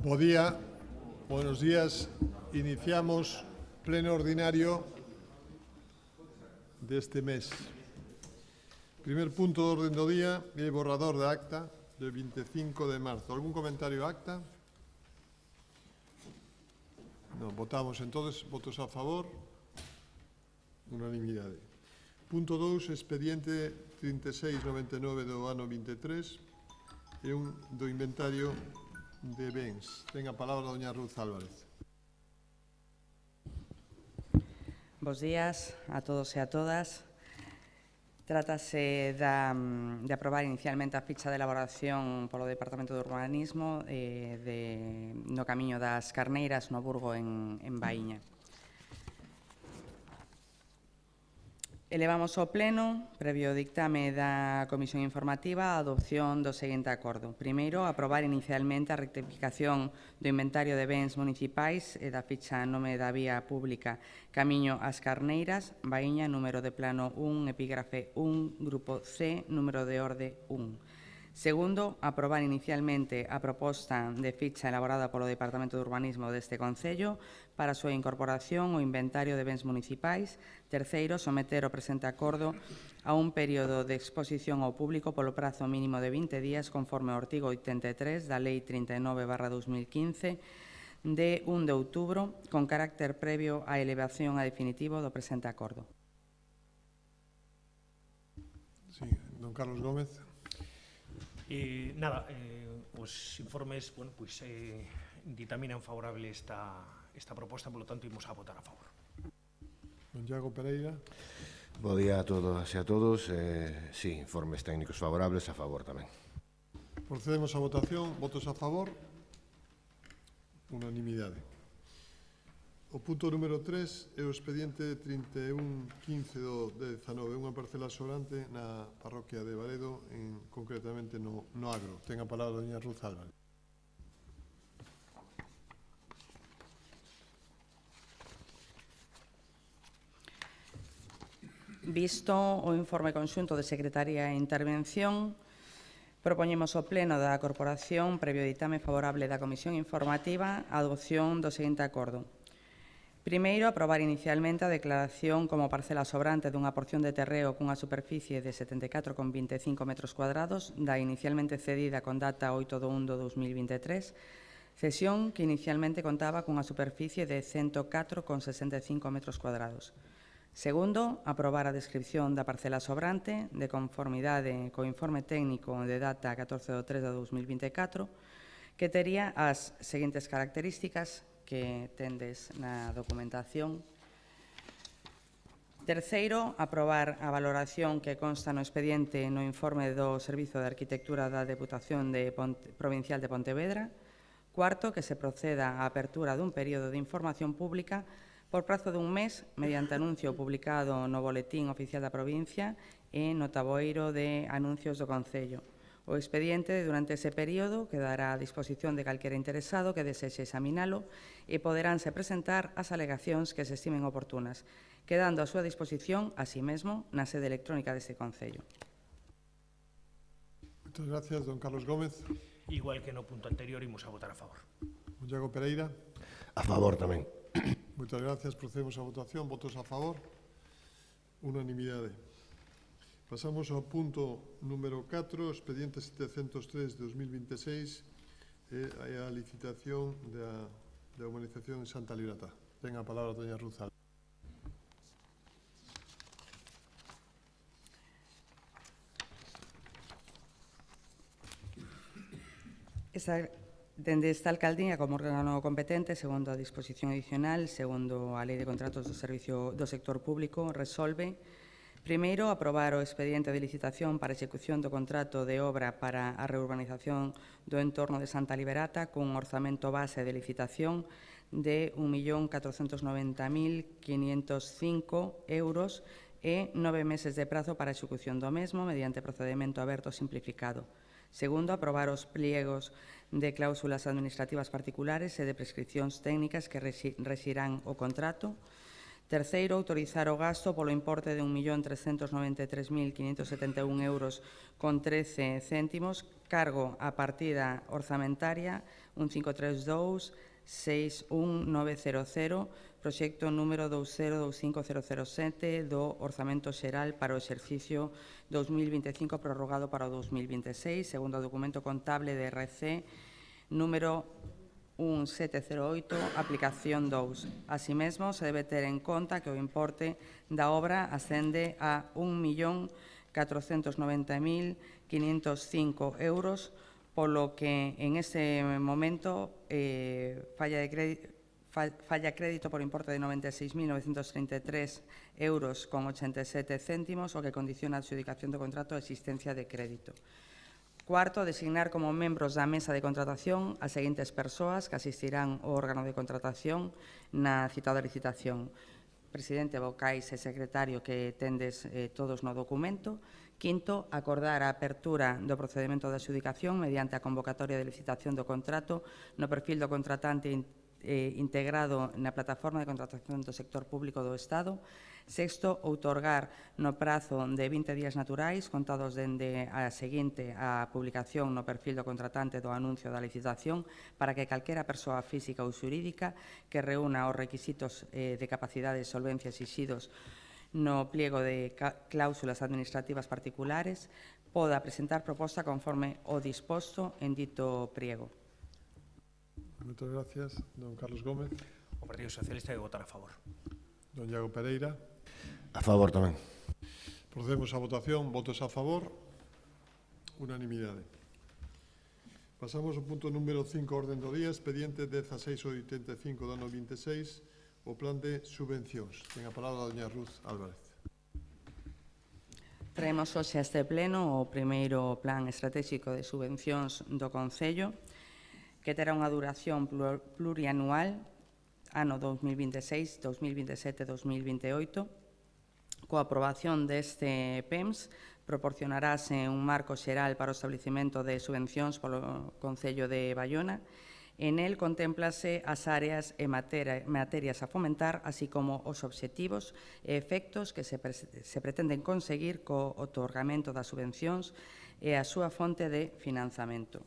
Bo día, buenos días. Iniciamos pleno ordinario deste mes. Primer punto do orden do día é borrador da acta de 25 de marzo. Algún comentario a acta? Non, votamos entonces. Votos a favor? Unanimidade. Punto 2, expediente 3699 do ano 23 e un do inventario de bens. Ten a palabra doña Ruth Álvarez. Bos días a todos e a todas. Trátase de aprobar inicialmente a ficha de elaboración polo Departamento de Urbanismo no camiño das Carneiras no Burgo en Baíña. Elevamos ao Pleno, previo dictame da Comisión Informativa, a adopción do seguinte acordo. Primeiro, aprobar inicialmente a rectificación do inventario de bens municipais e da ficha nome da vía pública Camiño ás Carneiras, Baíña, número de plano 1, epígrafe 1, grupo C, número de orde 1. Segundo, aprobar inicialmente a proposta de ficha elaborada polo Departamento de Urbanismo deste Concello para a súa incorporación ao inventario de bens municipais. Terceiro, someter o presente acordo a un período de exposición ao público polo prazo mínimo de 20 días conforme ao artigo 83 da Lei 39/2015 de 1 de outubro con carácter previo á elevación a definitivo do presente acordo. Sí, don Carlos Gómez. Os informes ditaminan favorable esta proposta, polo tanto, imos a votar a favor. Don Iago Pereira. Bo día a todas e a todos. Sí, informes técnicos favorables, a favor tamén. Procedemos a votación. Votos a favor? Unanimidade. O punto número 3 é o expediente 3115 do 19, unha parcela sobrante na parroquia de Baredo, concretamente no Agro. Ten a palabra doña Ruth Álvarez. Visto o informe conxunto de Secretaría e Intervención, propoñemos ao Pleno da Corporación, previo ditame favorable da Comisión Informativa, a adopción do seguinte acordo. Primeiro, aprobar inicialmente a declaración como parcela sobrante dunha porción de terreo cunha superficie de 74,25 metros cuadrados da inicialmente cedida con data 8 de 1 de 2023, cesión que inicialmente contaba cunha superficie de 104,65 metros cuadrados. Segundo, aprobar a descripción da parcela sobrante de conformidade co informe técnico de data 14 de 3 de 2024 que tería as seguintes características que tendes na documentación. Terceiro, aprobar a valoración que consta no expediente no informe do Servizo de Arquitectura da Deputación Provincial de Pontevedra. Cuarto, que se proceda á apertura dun período de información pública por prazo dun mes mediante anuncio publicado no Boletín Oficial da Provincia e no taboeiro de anuncios do Concello. O expediente durante ese período quedará a disposición de calquera interesado que desexe examinalo e poderánse presentar as alegacións que se estimen oportunas, quedando a súa disposición, así mesmo, na sede electrónica deste Concello. Moitas gracias, don Carlos Gómez. Igual que no punto anterior, imos a votar a favor. Don Iago Pereira. A favor tamén. Moitas gracias. Procedemos a votación. Votos a favor? Unanimidade. Pasamos ao punto número 4, expediente 703 de 2026, e a licitación da urbanización en Santa Librata. Ten a palabra doña Ruth Álvarez. Dende esta alcaldía, como órgano competente, segundo a disposición adicional, segundo a Lei de Contratos do Sector Público, resolve: primeiro, aprobar o expediente de licitación para execución do contrato de obra para a reurbanización do entorno de Santa Liberata cun orzamento base de licitación de 1.490.505 euros e 9 meses de prazo para a execución do mesmo mediante procedimento aberto simplificado. Segundo, aprobar os pliegos de cláusulas administrativas particulares e de prescripcións técnicas que rexirán o contrato. Terceiro, autorizar o gasto polo importe de 1.393.571 euros con 13 céntimos, cargo a partida orzamentaria 1532 61900, proxecto número 2025007 do Orzamento Xeral para o exercicio 2025 prorrogado para o 2026, segundo o documento contable de RC número 1708, aplicación 2. Así mesmo, se debe ter en conta que o importe da obra ascende a 1.490.505 euros, polo que en este momento falla crédito por importe de 96.933 euros con 87 céntimos, o que condiciona a adxudicación do contrato a existencia de crédito. Cuarto, designar como membros da mesa de contratación as seguintes persoas que asistirán ao órgano de contratación na citada licitación. Presidente, vocais e secretario que tendes todos no documento. Quinto, acordar a apertura do procedimento de adxudicación mediante a convocatoria de licitación do contrato no perfil do contratante integrado na plataforma de contratación do sector público do Estado. Sexto, outorgar no prazo de 20 días naturais contados dende a seguinte a publicación no perfil do contratante do anuncio da licitación para que calquera persoa física ou xurídica que reúna os requisitos de capacidade e solvencia exixidos no pliego de cláusulas administrativas particulares poda presentar proposta conforme o disposto en dito pliego. Moitas gracias. Don Carlos Gómez. O Partido Socialista vai votar a favor. Don Iago Pereira. A favor tamén. Procedemos á votación. Votos a favor. Unanimidade. Pasamos ao punto número 5, orden do día, expediente 1685 do ano 26, o plan de subvencións. Ten a palabra a doña Ruth Álvarez. Traemos hoxe a este pleno o primeiro plan estratégico de subvencións do Concello, que terá unha duración plurianual, ano 2026, 2027, 2028. Coa aprobación deste PEMS, proporcionarase un marco xeral para o establecimento de subvencións polo Concello de Baiona. En el contémplase as áreas e materias a fomentar, así como os obxectivos e efectos que se pretenden conseguir co otorgamento das subvencións e a súa fonte de financiamento.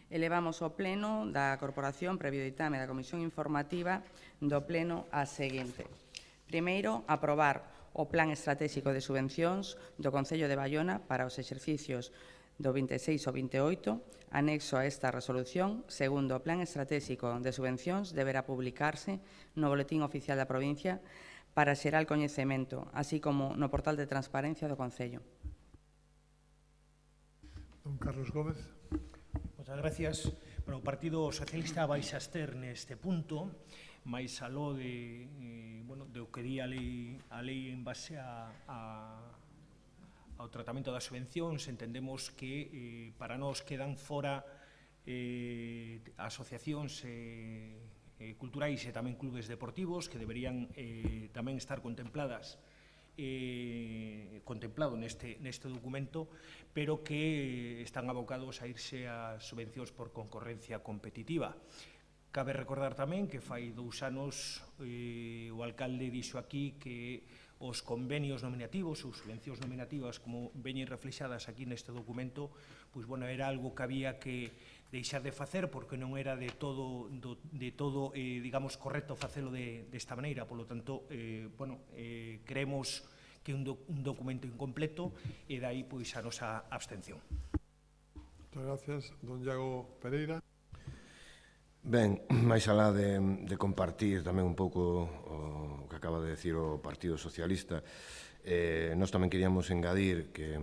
Elevamos ao pleno da Corporación, previo ditame da Comisión Informativa do pleno a seguinte. Primeiro, aprobar o Plan Estratégico de Subvencións do Concello de Baiona para os exercicios do 26 ao 28, anexo a esta resolución. Segundo, o Plan Estratégico de Subvencións deberá publicarse no Boletín Oficial da Provincia para xerar coñecemento, así como no portal de transparencia do Concello. Don Carlos Gómez. Moitas gracias. Bueno, o Partido Socialista vai xa abster neste punto, máis aló de o que di a lei en base ao tratamento das subvencións. Entendemos que para nós quedan fora asociacións culturais e tamén clubes deportivos que deberían tamén estar contemplado neste documento, pero que están abocados a irse a subvencións por concorrencia competitiva. Cabe recordar tamén que fai 2 anos o alcalde dixo aquí que os convenios nominativos ou subvencións nominativas, como veñen reflexadas aquí neste documento, pois, bueno, era algo que había que deixar de facer porque non era de todo digamos, correcto facelo desta maneira. Por lo tanto, creemos que é un documento incompleto e dai, pois, a nosa abstención. Moitas gracias. Don Iago Pereira. Ben, máis alá de compartir tamén un pouco o que acaba de decir o Partido Socialista, nós tamén queríamos engadir que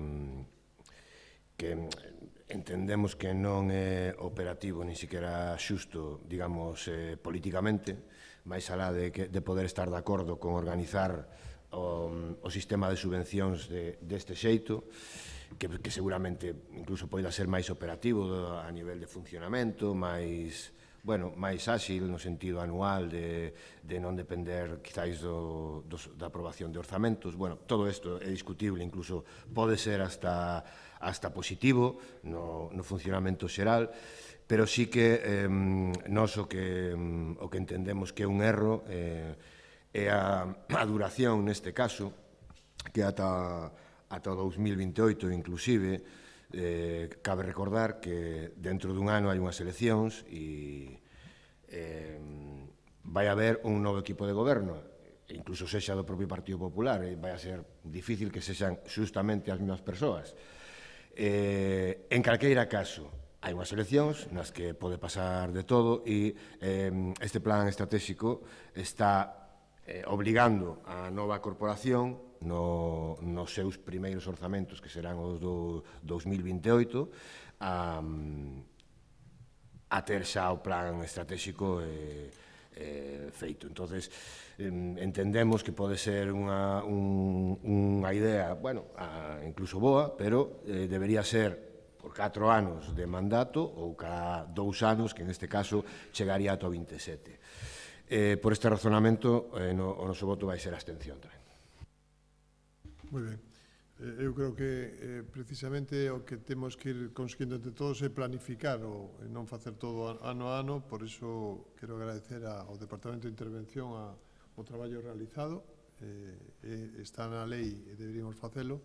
entendemos que non é operativo ni siquiera xusto, digamos, políticamente, máis alá de poder estar de acordo con organizar o sistema de subvencións deste xeito, que seguramente incluso poida ser máis operativo a nivel de funcionamento, máis áxil no sentido anual de non depender quizáis da aprobación de orzamentos. Bueno, todo isto é discutible, incluso pode ser hasta positivo no funcionamento xeral, pero sí que nós o que entendemos que é un erro E a duración neste caso, que ata 2028 inclusive, cabe recordar que dentro dun ano hai unhas eleccións e vai haber un novo equipo de goberno, incluso sexa do propio Partido Popular, e vai a ser difícil que sexan justamente as mesmas persoas. En calqueira caso, hai unhas eleccións nas que pode pasar de todo e este plan estratégico está obligando a nova corporación nos seus primeiros orzamentos, que serán os do 2028, a ter xa o plan estratégico feito. Entonces, entendemos que pode ser unha idea, bueno, incluso boa, pero debería ser por 4 anos de mandato ou cada 2 anos, que neste caso chegaría ata o 27. Por este razonamento, o noso voto vai ser abstención tamén. Moi ben. Eu creo que precisamente o que temos que ir conseguindo entre todos é planificar e non facer todo ano a ano. Por iso quero agradecer ao Departamento de Intervención o traballo realizado. Está na lei e deberíamos facelo.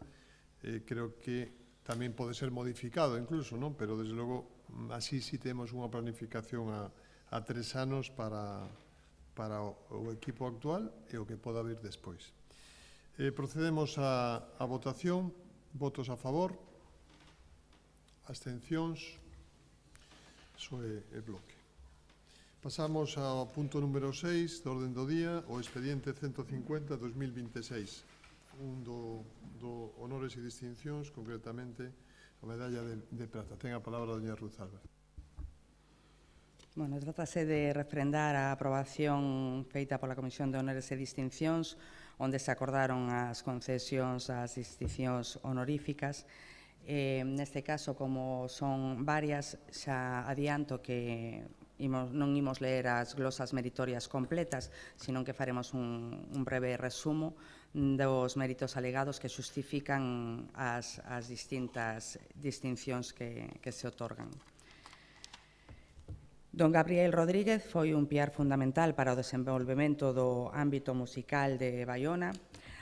Creo que tamén pode ser modificado incluso, non? Pero desde logo así si temos unha planificación a 3 anos para o equipo actual e o que poda vir despois. Procedemos a votación. Votos a favor, abstencións, iso é bloque. Pasamos ao punto número 6 do orden do día, o expediente 150-2026, un do honores e distincións, concretamente a medalla de prata. Ten a palabra a doña Ruth Álvarez. Bueno, trátase de refrendar a aprobación feita pola Comisión de Honores e Distincións, onde se acordaron as concesións ás distincións honoríficas. Neste caso, como son varias, xa adianto que non imos ler as glosas meritorias completas, sino que faremos un breve resumo dos méritos alegados que xustifican as distintas distincións que se otorgan. Don Gabriel Rodríguez foi un piar fundamental para o desenvolvemento do ámbito musical de Baiona,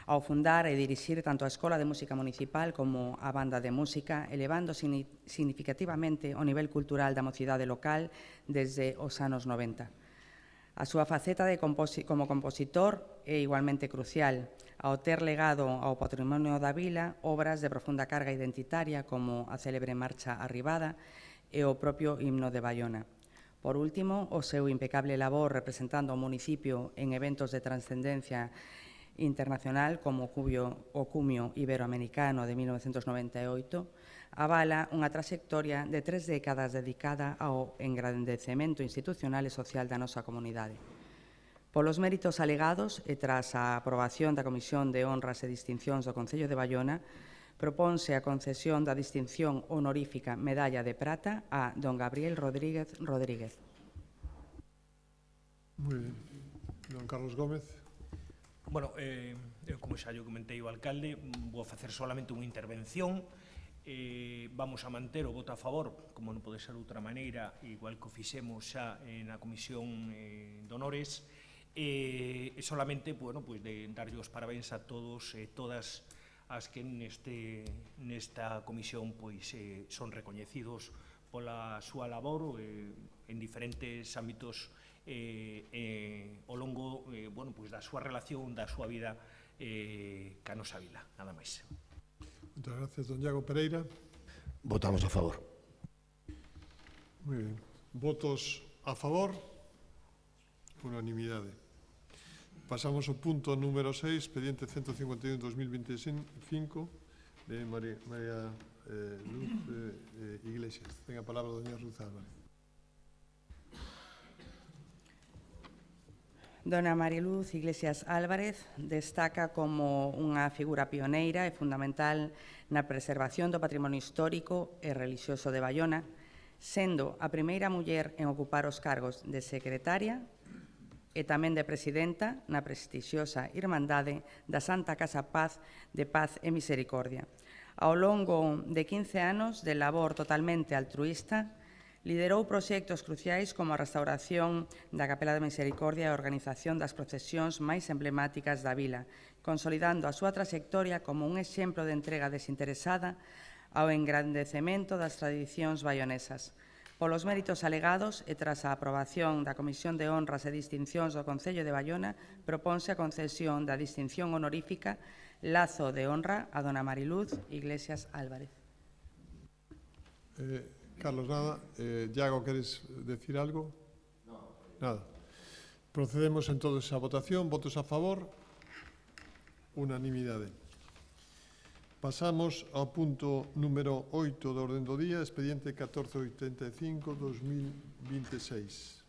ao fundar e dirixir tanto a Escola de Música Municipal como a Banda de Música, elevando significativamente o nivel cultural da mocidade local desde os anos 90. A súa faceta como compositor é igualmente crucial, ao ter legado ao patrimonio da vila obras de profunda carga identitaria como a célebre Marcha Arribada e o propio himno de Baiona. Por último, o seu impecable labor representando o municipio en eventos de trascendencia internacional como o Cumio Iberoamericano de 1998 avala unha trayectoria de 3 décadas dedicada ao engrandecemento institucional e social da nosa comunidade. Polos méritos alegados e tras a aprobación da Comisión de Honras e Distincións do Concello de Baiona, proponse a concesión da distinción honorífica Medalla de Prata a don Gabriel Rodríguez Rodríguez. Moi ben. Don Carlos Gómez. Bueno, eu como xa yo comentei o alcalde, vou facer solamente unha intervención. Vamos a manter o voto a favor, como non pode ser de outra maneira, igual que o fixemos xa na Comisión de Honores, e solamente, bueno, pues de darlle os parabéns a todos e todas as que nesta comisión pois son recoñecidos pola súa labor en diferentes ámbitos ao longo bueno, pois da súa relación, da súa vida ca nosa vila, nada máis. Muchas gracias, don Iago Pereira. Votamos a favor. Moi ben. Votos a favor, unanimidade. Pasamos ao punto número 6, expediente 151-2025 de María Luz Iglesias. Ten a palabra doña Ruth Álvarez. Dona Mariluz Iglesias Álvarez destaca como unha figura pioneira e fundamental na preservación do patrimonio histórico e relixioso de Baiona, sendo a primeira muller en ocupar os cargos de secretaria e tamén de presidenta na prestixiosa Irmandade da Santa Casa Paz de Paz e Misericordia. Ao longo de 15 anos de labor totalmente altruísta, Liderou proxectos cruciais como a restauración da Capela da Misericordia e a organización das procesións máis emblemáticas da vila, consolidando a súa traxectoria como un exemplo de entrega desinteresada ao engrandecemento das tradicións baionesas. Polos méritos alegados e tras a aprobación da Comisión de Honras e Distincións do Concello de Baiona, proponse a concesión da distinción honorífica Lazo de Honra a dona Mariluz Iglesias Álvarez. Carlos, nada. Iago, ¿queres decir algo? No. Nada. Procedemos entonces a votación. Votos a favor. Unanimidade. Pasamos ao punto número 8 do orden do día, expediente 1485-2026.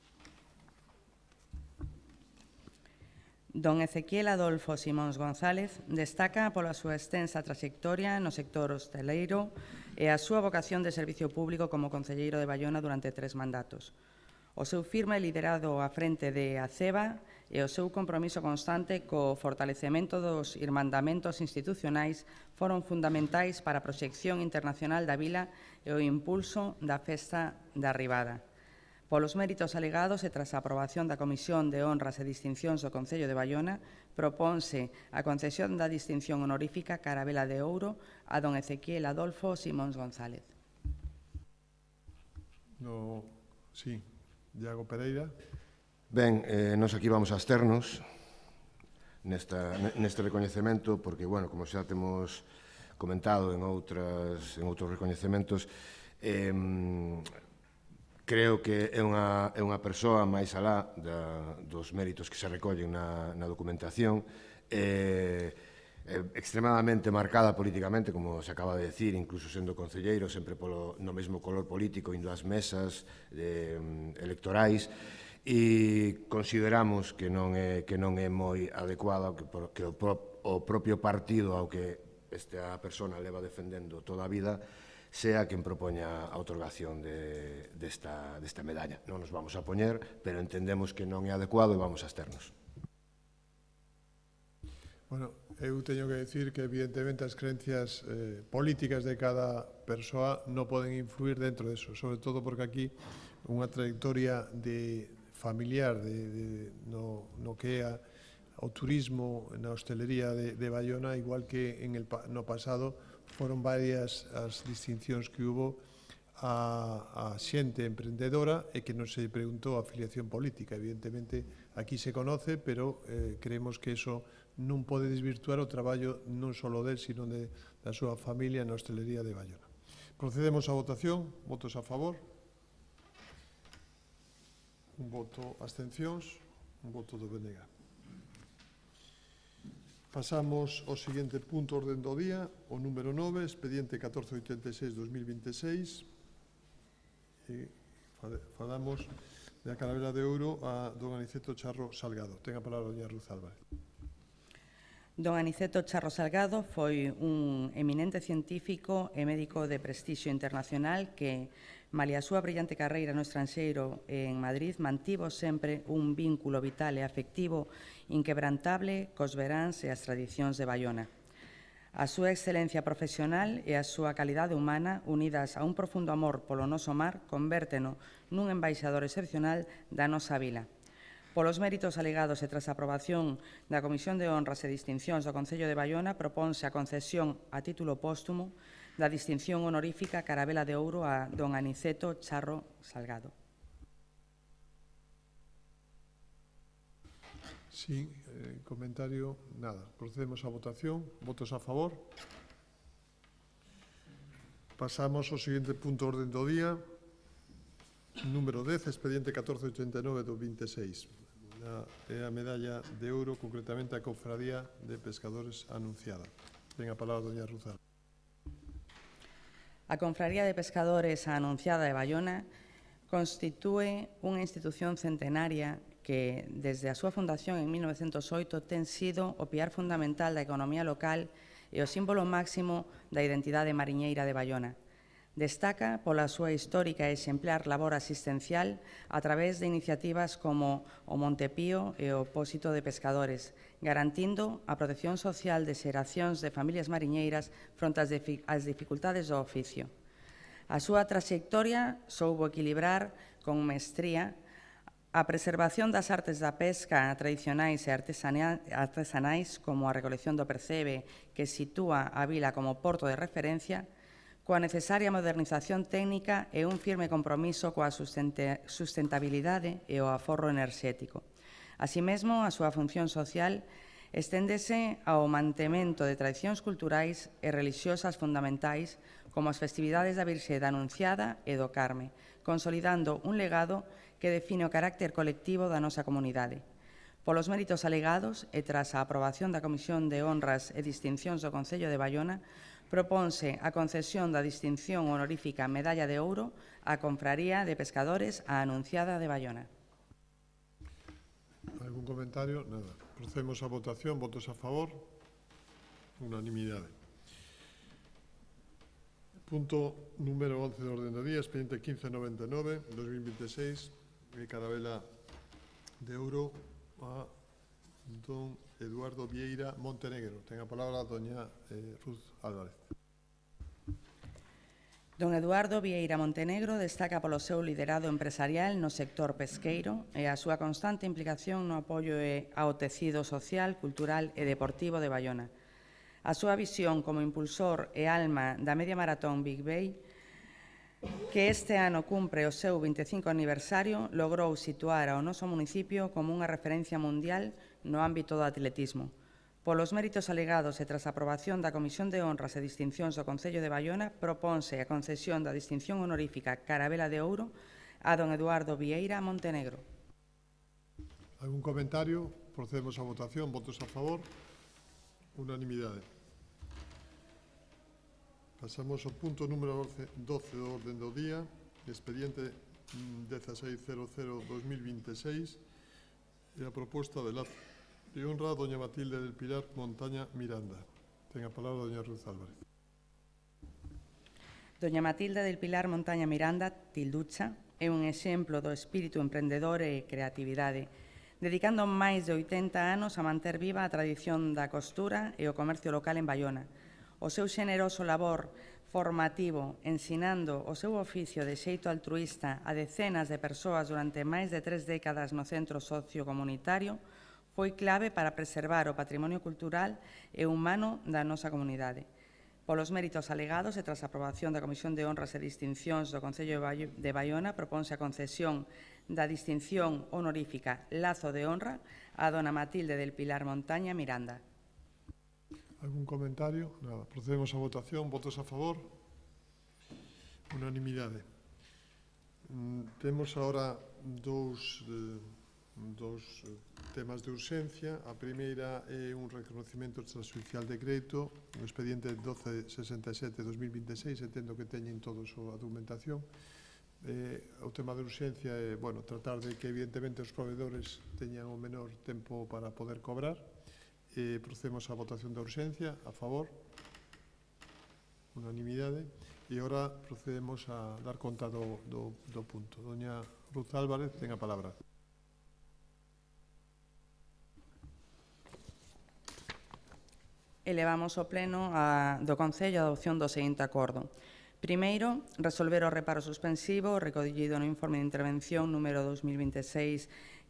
Don Ezequiel Adolfo Simóns González destaca pola súa extensa traxectoria no sector hosteleiro e a súa vocación de servicio público como concelleiro de Baiona durante 3 mandatos. O seu firme liderado á frente de ACEBA e o seu compromiso constante co fortalecemento dos irmandamentos institucionais foron fundamentais para a proxección internacional da vila e o impulso da festa da Ribada. Polos méritos alegados e tras a aprobación da Comisión de Honras e Distincións do Concello de Baiona, proponse a concesión da distinción honorífica Carabela de Ouro a don Ezequiel Adolfo Simóns González. Sí, Iago Pereira. Ben, nós aquí vamos a absternos neste recoñecemento, porque, bueno, como xa temos comentado en outros recoñecementos, creo que é unha persoa máis alá dos méritos que se recollen na documentación, extremadamente marcada políticamente, como se acaba de decir, incluso sendo concelleiro, sempre no mesmo color político, indo ás mesas electorais, e consideramos que non é moi adecuado que o propio partido ao que esta persona leva defendendo toda a vida sea quen propoña a outorgación desta medalla. Non nos vamos a poñer, pero entendemos que non é adecuado e vamos a absternos. Bueno, eu teño que decir que evidentemente as creencias políticas de cada persoa non poden influir dentro de eso, sobre todo porque aquí unha trayectoria familiar no que é o turismo na hostelería de Baiona, igual que no pasado foron varias as distincións que hubo a xente emprendedora e que non se preguntou a afiliación política. Evidentemente, aquí se conoce, pero creemos que eso non pode desvirtuar o traballo non só del, sino da súa familia na hostelería de Baiona. Procedemos á votación. Votos a favor. Un voto abstencións. Un voto do BNG. Pasamos ao seguinte punto orden do día, o número 9, expediente 1486-2026. E falamos da Carabela de Ouro a don Aniceto Charro Salgado. Ten a palabra a doña Ruth Álvarez. Don Aniceto Charro Salgado foi un eminente científico e médico de prestixio internacional que, malia a súa brillante carreira no estranxeiro en Madrid, mantivo sempre un vínculo vital e afectivo inquebrantable cos veráns e as tradicións de Baiona. A súa excelencia profesional e a súa calidade humana, unidas a un profundo amor polo noso mar, convérteno nun embaixador excepcional da nosa vila. Polos méritos alegados e tras a aprobación da Comisión de Honras e Distincións do Concello de Baiona, proponse a concesión a título póstumo da distinción honorífica Carabela de Ouro a don Aniceto Charro Salgado. Sí, comentario, nada. Procedemos á votación. Votos a favor. Pasamos ao seguinte punto orden do día. Número 10, expediente 1489 do 26. É a medalla de ouro, concretamente a Cofradía de Pescadores Anunciada. Ten a palabra doña Ruth Álvarez. A Confraría de Pescadores Anunciada de Baiona constitúe unha institución centenaria que, desde a súa fundación en 1908, ten sido o piar fundamental da economía local e o símbolo máximo da identidade mariñeira de Baiona. Destaca pola súa histórica e exemplar labor asistencial a través de iniciativas como o Montepío e o Pósito de Pescadores, garantindo a protección social de xeracións de familias mariñeiras fronte ás dificultades do oficio. A súa traxectoria soubo equilibrar con mestría a preservación das artes da pesca tradicionais e artesanais, como a recolección do percebe, que sitúa a vila como porto de referencia, coa necesaria modernización técnica e un firme compromiso coa sustentabilidade e o aforro enerxético. Así mesmo, a súa función social esténdese ao mantemento de tradicións culturais e religiosas fundamentais, como as festividades da Virxe da Anunciada e do Carme, consolidando un legado que define o carácter colectivo da nosa comunidade. Polos méritos alegados e tras a aprobación da Comisión de Honras e Distincións do Concello de Baiona, propónse a concesión da distinción honorífica Medalla de Ouro á Confraría de Pescadores a Anunciada de Baiona. ¿Algún comentario? Nada. Procedemos a votación. ¿Votos a favor? Unanimidade. Punto número 11 do orden do día, expediente 1599-2026, Carabela de Ouro a don Eduardo Vieira Montenegro. Ten a palabra a doña Ruth Álvarez. Don Eduardo Vieira Montenegro destaca polo seu liderado empresarial no sector pesqueiro e a súa constante implicación no apoio ao tecido social, cultural e deportivo de Baiona. A súa visión como impulsor e alma da media maratón Big Bay, que este ano cumpre o seu 25 aniversario, logrou situar ao noso municipio como unha referencia mundial no ámbito do atletismo. Polos méritos alegados e tras a aprobación da Comisión de Honras e Distincións do Concello de Baiona, propónse a concesión da distinción honorífica Carabela de Ouro a don Eduardo Vieira Montenegro. ¿Algún comentario? Procedemos a votación. ¿Votos a favor? Unanimidade. Pasamos ao punto número 12 do orden do día, expediente 1600-2026, e a proposta de Lazo de Honra a doña Matilde del Pilar Montaña Miranda. Ten a palabra doña Ruth Álvarez. Doña Matilde del Pilar Montaña Miranda, Tilducha, é un exemplo do espírito emprendedor e creatividade, dedicando máis de 80 anos a manter viva a tradición da costura e o comercio local en Baiona. O seu xeneroso labor formativo, ensinando o seu oficio de xeito altruísta a decenas de persoas durante máis de 3 décadas no centro sociocomunitario, foi clave para preservar o patrimonio cultural e humano da nosa comunidade. Polos méritos alegados e tras a aprobación da Comisión de Honras e Distincións do Concello de Baiona, propónse a concesión da distinción honorífica Lazo de Honra a dona Matilde del Pilar Montaña Miranda. ¿Algún comentario? Nada. Procedemos a votación. ¿Votos a favor? Unanimidade. Temos ahora dous temas de urxencia. A primeira é un reconocimento extrajudicial de crédito, o expediente 1267-2026, entendo que teñen todos a documentación. O tema de urxencia é, tratar de que evidentemente os proveedores teñan o menor tempo para poder cobrar. Procedemos á votación da urxencia. A favor? Unanimidade. E agora procedemos a dar conta do punto. Doña Ruth Álvarez, ten a palabra. Elevamos ao pleno do Concello a adopción do seguinte acordo. Primeiro, resolver o reparo suspensivo recollido no informe de intervención número 2026-0013,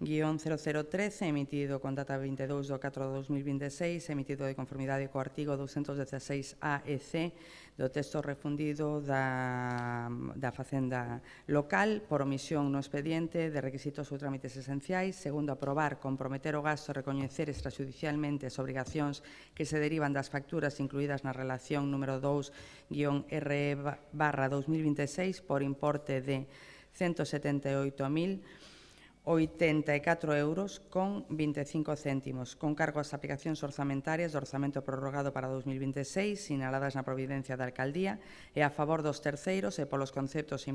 emitido con data 22 de 4 de 2026, emitido de conformidade co artigo 216A e C do texto refundido da Facenda local por omisión no expediente de requisitos ou trámites esenciais. Segundo, aprobar, comprometer o gasto e recoñecer extrajudicialmente as obrigacións que se derivan das facturas incluídas na relación número 2-RE/2026 por importe de 178.084 euros con 25 céntimos, con cargo ás aplicacións orzamentorias do orzamento prorrogado para 2026, sinaladas na providencia da Alcaldía, e a favor dos terceiros e polos conceptos e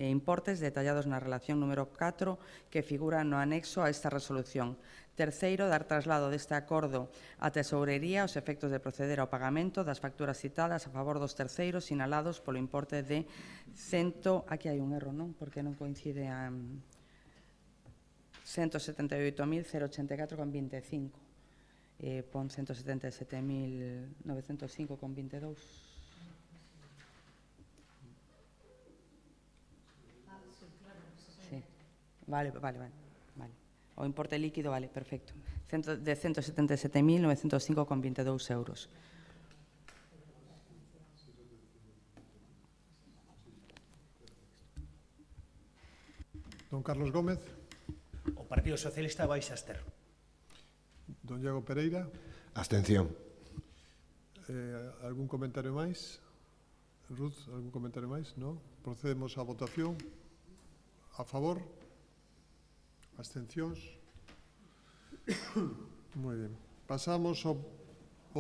importes detallados na relación número 4 que figura no anexo a esta resolución. Terceiro, dar traslado deste acordo á Tesourería aos efectos de proceder ao pagamento das facturas citadas a favor dos terceiros sinalados polo importe de aquí hai un erro, non? Porque non coincide a 178.084,25. Pon 177.905,22. Vale. O importe líquido, vale, perfecto. De 177.905,22 euros. Don Carlos Gómez. O Partido Socialista vai se abster. Don Diego Pereira. Abstención. Algún comentario máis? Ruth, algún comentario máis? No? Procedemos á votación. A favor? Abstencións? Moi ben. Pasamos ao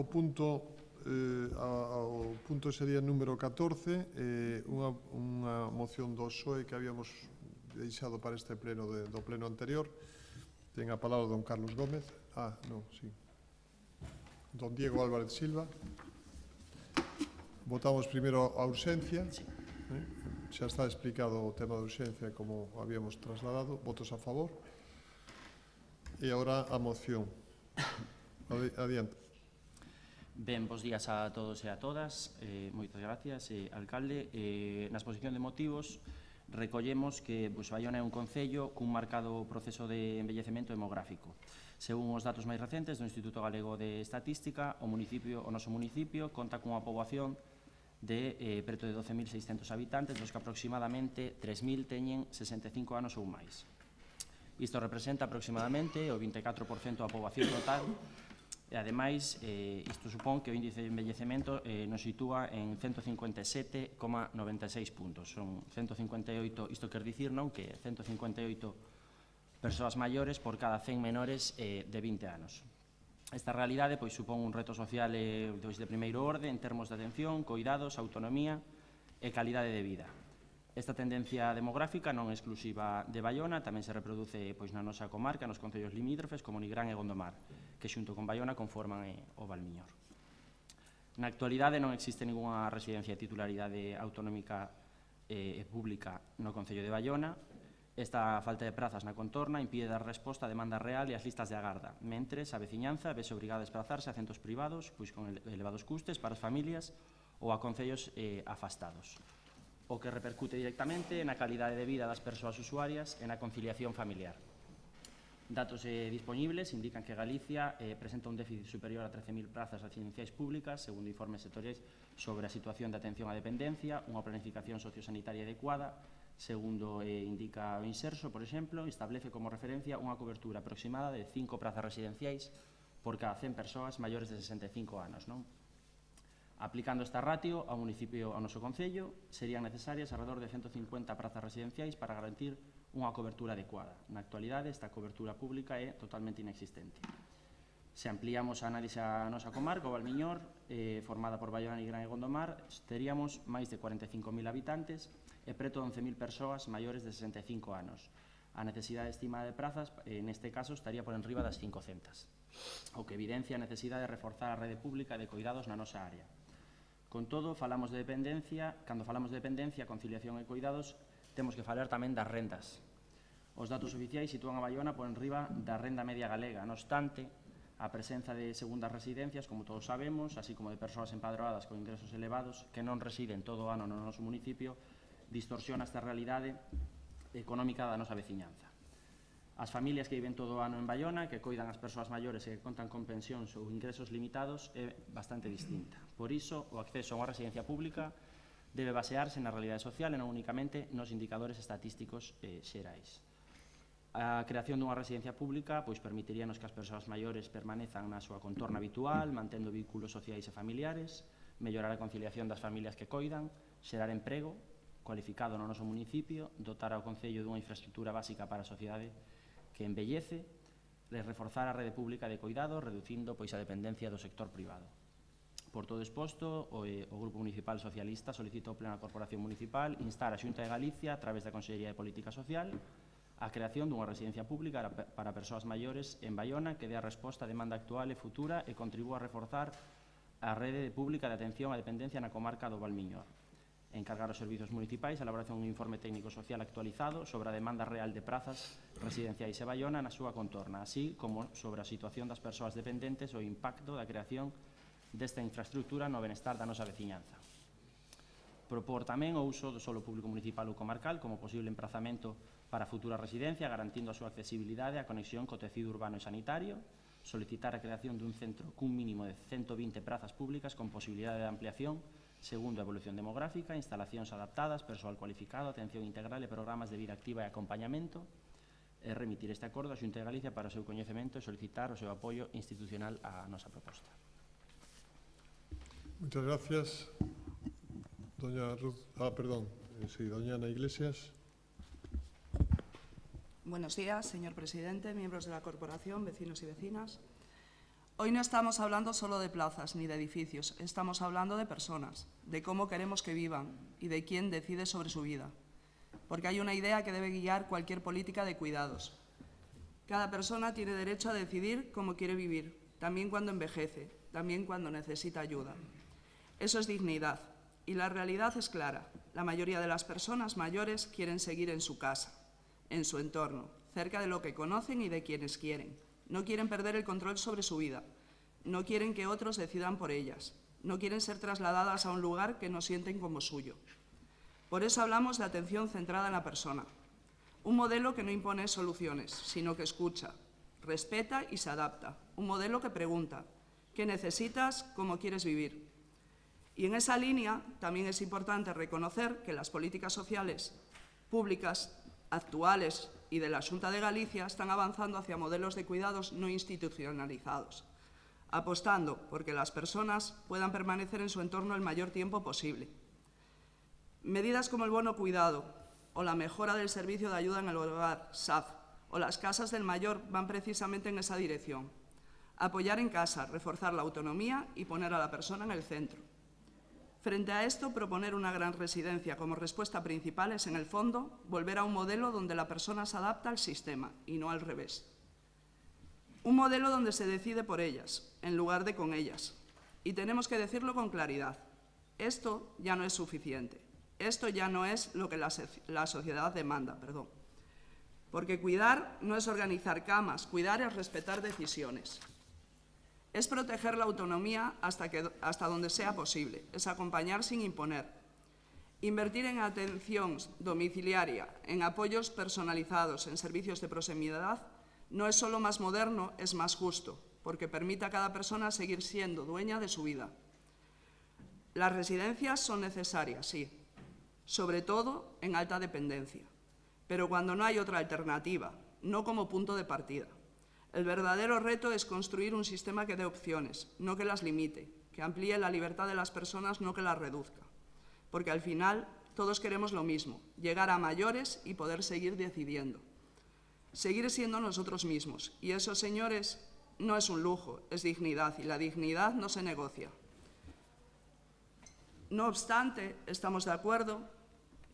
punto ao punto sería número 14, unha moción do PSOE que habíamos deixado para este pleno do pleno anterior. Ten a palabra don Carlos Gómez. Don Diego Álvarez Silva. Votamos primeiro a urxencia. Xa está explicado o tema de urxencia como habíamos trasladado. Votos a favor. E agora a moción. Adiante. Ben, bos días a todos e a todas. Moitas gracias, alcalde. Na exposición de motivos recollemos que Baiona é un concello cun marcado proceso de envellecemento demográfico. Según os datos máis recentes do Instituto Galego de Estatística, o noso municipio conta cunha poboación de preto de 12.600 habitantes, dos que aproximadamente 3.000 teñen 65 anos ou máis. Isto representa aproximadamente o 24% da poboación total e, ademais, isto supón que o índice de envellecemento nos sitúa en 157,96 puntos. Son 158, isto quer dicir, non, que 158 persoas maiores por cada 100 menores de 20 anos. Esta realidade supón un reto social de primeiro orde en termos de atención, coidados, autonomía e calidade de vida. Esta tendencia demográfica non é exclusiva de Baiona, tamén se reproduce na nosa comarca, nos concellos limítrofes como Nigrán e Gondomar, que xunto con Baiona conforman o Valmiñor. Na actualidade non existe ningunha residencia de titularidade autonómica e pública no concello de Baiona. Esta falta de prazas na contorna impide dar resposta á demanda real e ás listas de agarda, mentres a veciñanza vese obrigada a desplazarse a centros privados con elevados custes para as familias ou a concellos afastados, o que repercute directamente na calidade de vida das persoas usuarias e na conciliación familiar. Datos disponibles indican que Galicia presenta un déficit superior a 13.000 prazas residenciais públicas, segundo informes sectoriais sobre a situación de atención á dependencia, unha planificación sociosanitaria adecuada. Segundo indica o Inserso, por exemplo, establece como referencia unha cobertura aproximada de 5 prazas residenciais por cada 100 persoas maiores de 65 anos. Aplicando esta ratio ao noso concello, serían necesarias alrededor de 150 prazas residenciais para garantir unha cobertura adecuada. Na actualidade, esta cobertura pública é totalmente inexistente. Se ampliamos a análise a nosa comarca, o Valmiñor, formada por Baiona, Nigrán e Gondomar, teríamos máis de 45.000 habitantes e preto de 11.000 persoas maiores de 65 anos. A necesidade estimada de prazas, neste caso, estaría por enriba das 500, o que evidencia a necesidade de reforzar a rede pública de coidados na nosa área. Con todo, falamos de dependencia, cando falamos de dependencia, conciliación e coidados, temos que falar tamén das rendas. Os datos oficiais sitúan a Baiona por enriba da renda media galega. Non obstante, a presenza de segundas residencias, como todos sabemos, así como de persoas empadroadas con ingresos elevados que non residen todo o ano no noso municipio, distorsiona esta realidade económica da nosa veciñanza. As familias que viven todo o ano en Baiona, que coidan as persoas maiores e que contan con pensións ou ingresos limitados, é bastante distinta. Por iso, o acceso a unha residencia pública debe basearse na realidade social e non únicamente nos indicadores estatísticos xerais. A creación dunha residencia pública permitiríanos que as persoas maiores permanezan na súa contorna habitual, mantendo vínculos sociais e familiares, mellorar a conciliación das familias que coidan, xerar emprego cualificado no noso municipio, dotar ao concello dunha infraestructura básica para a sociedade que embellece, e reforzar a rede pública de coidado, reducindo a dependencia do sector privado. Por todo exposto, o Grupo Municipal Socialista solicita ao Pleno da Corporación Municipal instar a Xunta de Galicia, a través da Consellería de Política Social, a creación dunha residencia pública para persoas maiores en Baiona que dé a resposta á demanda actual e futura e contribúa a reforzar a rede pública de atención á dependencia na comarca do Valmiñor. Encargar aos servizos municipais a elaboración dun informe técnico social actualizado sobre a demanda real de prazas residenciais en Baiona na súa contorna, así como sobre a situación das persoas dependentes e o impacto da creación desta infraestructura no benestar da nosa veciñanza. Propor tamén o uso do solo público municipal ou comarcal como posible emprazamento para a futura residencia, garantindo a súa accesibilidade e a conexión co tecido urbano e sanitario, solicitar a creación dun centro cun mínimo de 120 prazas públicas con posibilidade de ampliación segundo a evolución demográfica, instalacións adaptadas, persoal cualificado, atención integral e programas de vida activa e acompañamento, e remitir este acordo a Xunta de Galicia para o seu coñecemento e solicitar o seu apoio institucional á nosa proposta. Muchas gracias. Doña Ana Iglesias. Buenos días, señor presidente, miembros de la corporación, vecinos y vecinas. Hoy no estamos hablando solo de plazas ni de edificios, estamos hablando de personas, de cómo queremos que vivan y de quién decide sobre su vida. Porque hay una idea que debe guiar cualquier política de cuidados. Cada persona tiene derecho a decidir cómo quiere vivir, también cuando envejece, también cuando necesita ayuda. Eso es dignidad. Y la realidad es clara. La mayoría de las personas mayores quieren seguir en su casa, en su entorno, cerca de lo que conocen y de quienes quieren. No quieren perder el control sobre su vida. No quieren que otros decidan por ellas. No quieren ser trasladadas a un lugar que no sienten como suyo. Por eso hablamos de atención centrada en la persona. Un modelo que no impone soluciones, sino que escucha, respeta y se adapta. Un modelo que pregunta, ¿qué necesitas? ¿Cómo quieres vivir? Y en esa línea también es importante reconocer que las políticas sociales públicas actuales y de la Xunta de Galicia están avanzando hacia modelos de cuidados no institucionalizados, apostando por que las personas puedan permanecer en su entorno el mayor tiempo posible. Medidas como el bono cuidado o la mejora del servicio de ayuda en el hogar, SAF, o las casas del mayor van precisamente en esa dirección. Apoyar en casa, reforzar la autonomía y poner a la persona en el centro. Frente a esto, proponer una gran residencia como respuesta principal es, en el fondo, volver a un modelo donde la persona se adapta al sistema y no al revés. Un modelo donde se decide por ellas, en lugar de con ellas. Y tenemos que decirlo con claridad. Esto ya no es suficiente. Esto ya no es lo que la sociedad demanda, Porque cuidar no es organizar camas, cuidar es respetar decisiones. Es proteger la autonomía hasta donde sea posible, es acompañar sin imponer. Invertir en atención domiciliaria, en apoyos personalizados, en servicios de proximidad, no es solo más moderno, es más justo, porque permite a cada persona seguir siendo dueña de su vida. Las residencias son necesarias, sí, sobre todo en alta dependencia, pero cuando no hay otra alternativa, no como punto de partida. El verdadero reto es construir un sistema que dé opciones, no que las limite, que amplíe la libertad de las personas, no que las reduzca. Porque al final todos queremos lo mismo, llegar a mayores y poder seguir decidiendo. Seguir siendo nosotros mismos. Y eso, señores, no es un lujo, es dignidad, y la dignidad no se negocia. No obstante, estamos de acuerdo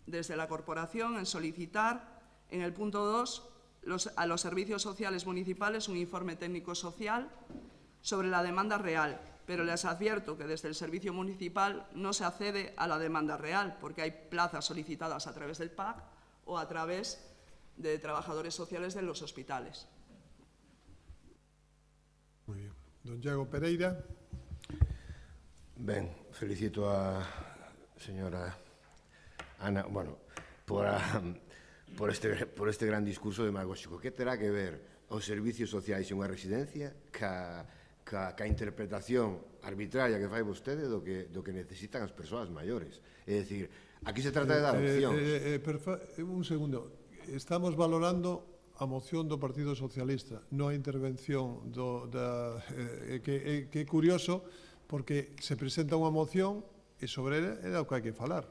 desde la corporación en solicitar, en el punto 2, a los servicios sociales municipales un informe técnico social sobre la demanda real, pero les advierto que desde el servicio municipal no se accede a la demanda real, porque hay plazas solicitadas a través del PAC o a través de trabajadores sociales de los hospitales. Muy bien. Don Iago Pereira. Ben, felicito a señora Ana, por este gran discurso demagóxico. Que terá que ver os servicios sociais e unha residencia ca interpretación arbitraria que fai vostede do que necesitan as persoas maiores? É dicir, aquí se trata de dar opcións. Un segundo. Estamos valorando a moción do Partido Socialista, non a intervención que é curioso, porque se presenta unha moción e sobre ela é o que hai que falar.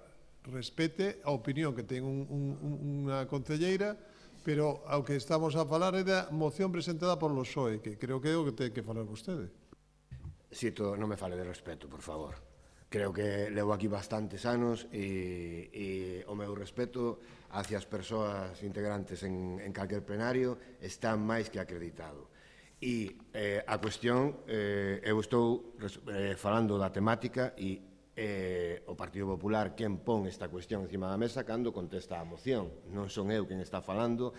Respete a opinión que ten unha concelleira, pero ao que estamos a falar é da moción presentada por los PSOE, que creo que é o que ten que falar vostede. Sito, non me fale de respeto, por favor. Creo que levo aquí bastantes anos e o meu respeto hacia as persoas integrantes en calquer plenario está máis que acreditado. E a cuestión, eu estou falando da temática e o Partido Popular quen pon esta cuestión encima da mesa cando contesta a moción. Non son eu quen está falando,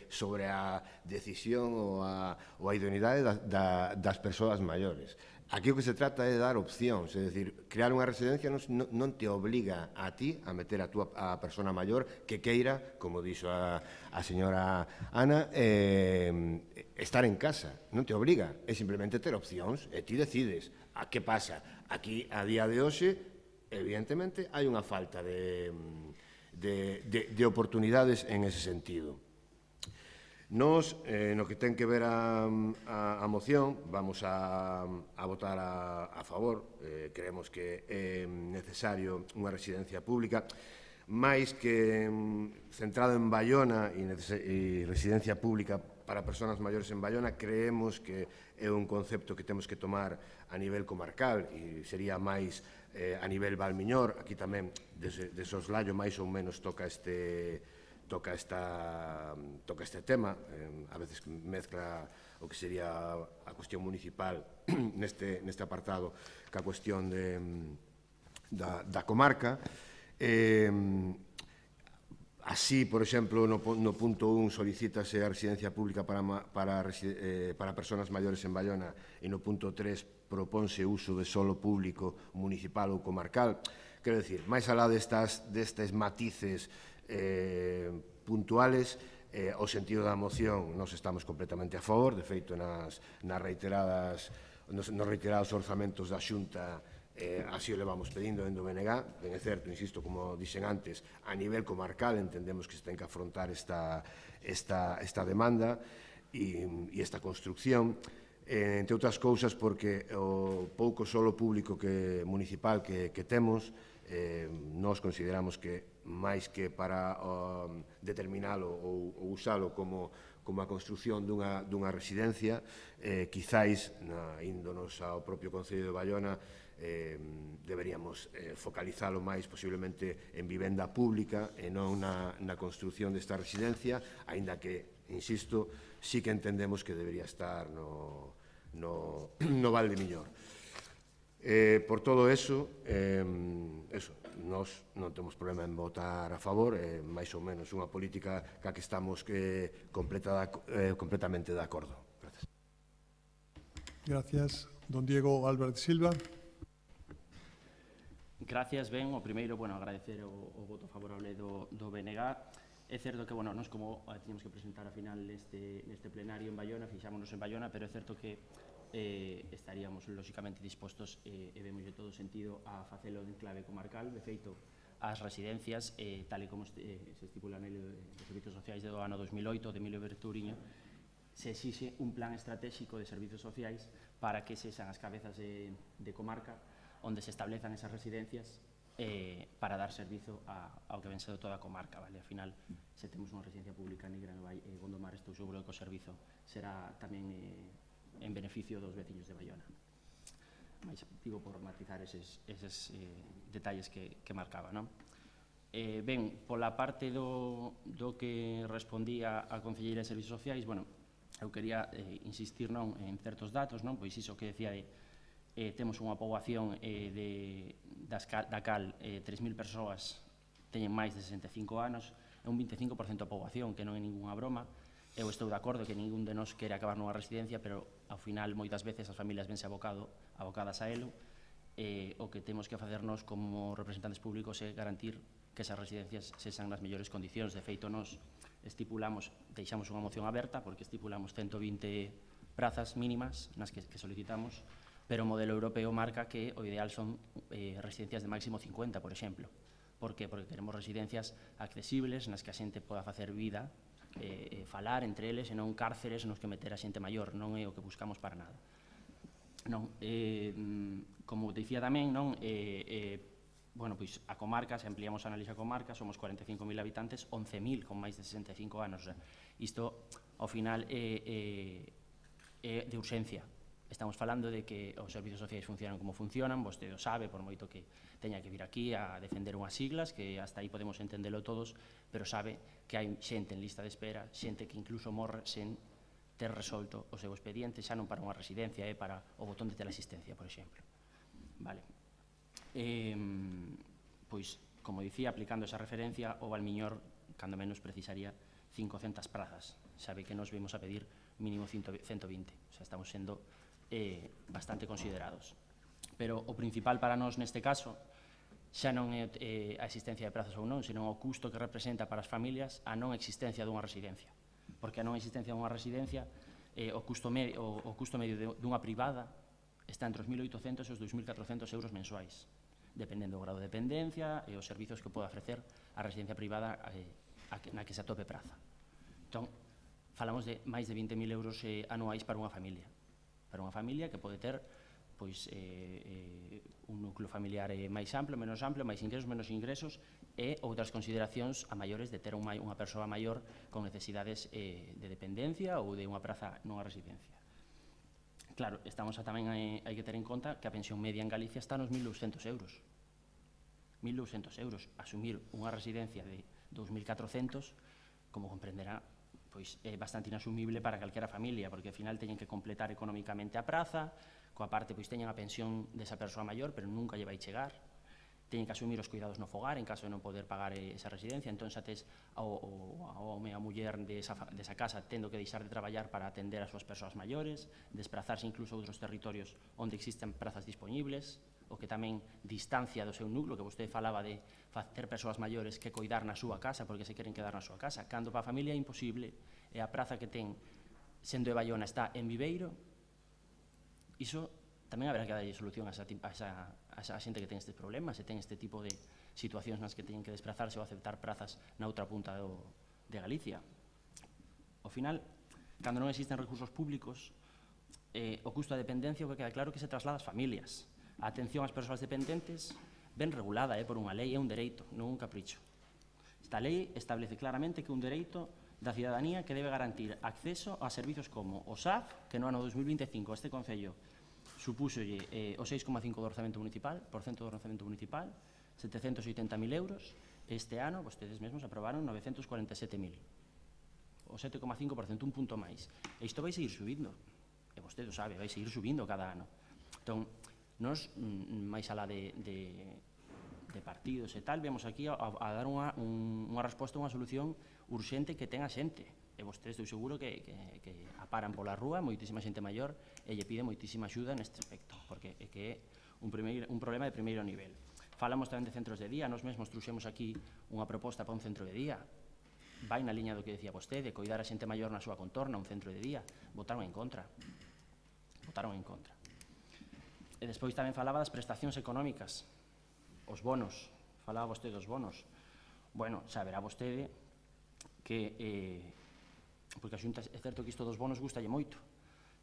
sobre a decisión ou a idoneidade das persoas maiores. Aquí o que se trata é de dar opcións, é dicir, crear unha residencia non te obliga a ti a meter a persona maior que queira, como dixo a señora Ana, estar en casa, non te obliga, é simplemente ter opcións, e ti decides. A que pasa? Aquí, a día de hoxe, evidentemente, hai unha falta de oportunidades en ese sentido. Nos, no que ten que ver a moción, vamos a votar a favor. Creemos que é necesario unha residencia pública, máis que centrado en Baiona e residencia pública para persoas maiores en Baiona, creemos que é un concepto que temos que tomar a nivel comarcal e sería máis a nivel Valmiñor. Aquí tamén, de soslayo, máis ou menos toca este tema, a veces mezcla o que sería a cuestión municipal neste apartado ca cuestión da comarca. Así, por exemplo, no punto 1 solicítase a residencia pública para persoas maiores en Baiona e no punto 3 proponse uso de solo público municipal ou comarcal. Quero dicir, máis alá destes matices puntuales, o sentido da moción nos estamos completamente a favor. De feito, nos reiterados orzamentos da Xunta así o levamos pedindo dentro do BNG. Ben é certo, insisto, como dixen antes, a nivel comarcal entendemos que se ten que afrontar esta demanda e esta construcción, entre outras cousas porque o pouco solo público municipal que temos, nós consideramos que máis que para determinalo ou usalo como a construción dunha residencia, quizáis, índonos ao propio Concello de Baiona, deberíamos focalizalo máis posiblemente en vivenda pública e non na construción desta residencia, aínda que, insisto, sí que entendemos que debería estar no Valdemiñor. Por todo eso, nós non temos problema en votar a favor, máis ou menos unha política ca que estamos completamente de acordo. Gracias. Gracias. Don Diego Álvarez Silva. Gracias, ben. O primeiro, agradecer o voto favorable do BNG. É certo que, nós como tínhamos que presentar a final neste plenario en Baiona, fixámonos en Baiona, pero é certo que estaríamos lóxicamente dispostos e vemos de todo sentido a facelo en clave comarcal. De feito, as residencias, tal e como se estipula nos servizos sociais do ano 2008 de Emilio Berturiño, se exixe un plan estratégico de servizos sociais para que sexan as cabezas de comarca onde se establezan esas residencias para dar servizo ao que ven sendo toda a comarca. Al final, se temos unha residencia pública negra no Vai e Gondomar, estou seguro que o servizo será tamén en beneficio dos veciños de Baiona. Mais digo por matizar eses detalles que marcaba, non? Ben, pola parte do que respondía a concelleira de Servizos Sociais, eu quería insistir en certos datos, pois iso que decía temos unha poboación da cal 3.000 persoas teñen máis de 65 anos, é un 25% da poboación, que non é ninguna broma. Eu estou de acordo que ningún de nós quere acabar nunha residencia, pero ao final moitas veces as familias vense abocadas a elo. O que temos que facernos como representantes públicos é garantir que esas residencias sexan nas mellores condicións. De feito, nos deixamos unha moción aberta porque estipulamos 120 prazas mínimas nas que solicitamos, pero o modelo europeo marca que o ideal son residencias de máximo 50, por exemplo. Por que? Porque queremos residencias accesibles nas que a xente poda facer vida, falar entre eles e non cárceres nos que meter a xente maior. Non é o que buscamos para nada. Como dicía tamén, pois a comarca, se ampliamos a análise a comarca, somos 45.000 habitantes, 11.000 con máis de 65 anos. Isto, ao final, é de urxencia. Estamos falando de que os servizos sociais funcionan como funcionan, vostede o sabe, por moito que teña que vir aquí a defender unhas siglas, que hasta aí podemos entendelo todos, pero sabe que hai xente en lista de espera, xente que incluso morre sen ter resolto o seu expediente, xa non para unha residencia, para o botón de teleasistencia, por exemplo. Vale. Pois, como dicía, aplicando esa referencia, o Valmiñor, cando menos, precisaría 500 prazas. Sabe que nos vemos a pedir mínimo 120. O sea, estamos sendo bastante considerados. Pero o principal para nós neste caso xa non é a existencia de prazas ou non, senón o custo que representa para as familias a non existencia dunha residencia. Porque a non existencia dunha residencia, o custo medio dunha privada está entre os 1.800 e os 2.400 euros mensuais, dependendo do grado de dependencia e os servizos que poda ofrecer a residencia privada na que se atope praza. Entón, falamos de máis de 20.000 euros anuais para unha familia que pode ter pois, un núcleo familiar máis amplo, menos ingresos e outras consideracións a maiores de ter unha persoa maior con necesidades de dependencia ou de unha praza nunha residencia. Claro, tamén hai que ter en conta que a pensión media en Galicia está nos 1.200 euros. 1.200 euros. Asumir unha residencia de 2.400, como comprenderá, pois é bastante inasumible para calquera familia, porque ao final teñen que completar económicamente a praza, coa parte pois teñen a pensión desa persoa maior, pero nunca lle vai chegar. Teñen que asumir os cuidados no fogar en caso de non poder pagar esa residencia, entón xa tes ao home a muller desa casa tendo que deixar de traballar para atender as súas persoas maiores, desplazarse incluso a outros territorios onde existen prazas disponibles, o que tamén distancia do seu núcleo, que vostede falaba de ter persoas maiores que coidar na súa casa porque se queren quedar na súa casa, cando para a familia é imposible, e a praza que ten sendo de Baiona está en Viveiro. Iso tamén haberá que darlle solución a esa xente que ten estes problemas, se ten este tipo de situacións nas que teñen que desplazarse ou aceptar prazas na outra punta de Galicia. Ao final, cando non existen recursos públicos, o custo da dependencia o que queda claro que se traslada ás familias. A atención ás persoas dependentes ben regulada por unha lei, é un dereito, non un capricho. Esta lei establece claramente que é un dereito da cidadanía que debe garantir acceso a servizos como o SAF, que no ano 2025 este Concello supúxolle o 6,5% do orzamento municipal, 780.000 euros, este ano vostedes mesmos aprobaron 947.000. O 7,5%, un punto máis. E isto vai seguir subindo, e vostede o sabe, vai seguir subindo cada ano. Entón, nos, máis alá de partidos e tal, vemos aquí a dar unha resposta, unha solución urxente que ten a xente. E vostedes estou seguro que aparan pola rúa moitísima xente maior e lle pide moitísima axuda neste aspecto, porque é que é un problema de primeiro nivel. Falamos tamén de centros de día, nos mesmos trouxemos aquí unha proposta para un centro de día. Vai na liña do que decía vostede, coidar a xente maior na súa contorna, un centro de día. Votaron en contra. E despois tamén falaba das prestacións económicas, os bonos, falaba vostede dos bonos. Bueno, saberá vostede que, porque a Xunta é certo que isto dos bonos gustalle moito,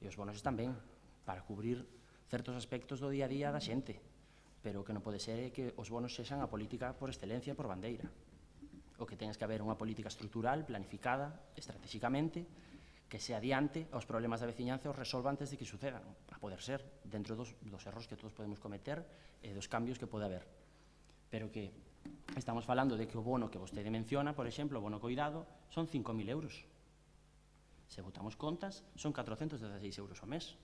e os bonos están ben para cubrir certos aspectos do día a día da xente, pero o que non pode ser é que os bonos sexan a política por excelencia, por bandeira. O que tens que haber unha política estrutural, planificada, estratégicamente, que se adiante aos problemas da veciñanza e os resolva antes de que sucedan, a poder ser, dentro dos erros que todos podemos cometer e dos cambios que pode haber. Pero que estamos falando de que o bono que vostede menciona, por exemplo, o bono coidado, son 5.000 euros. Se botamos contas, son 416 euros ao mes.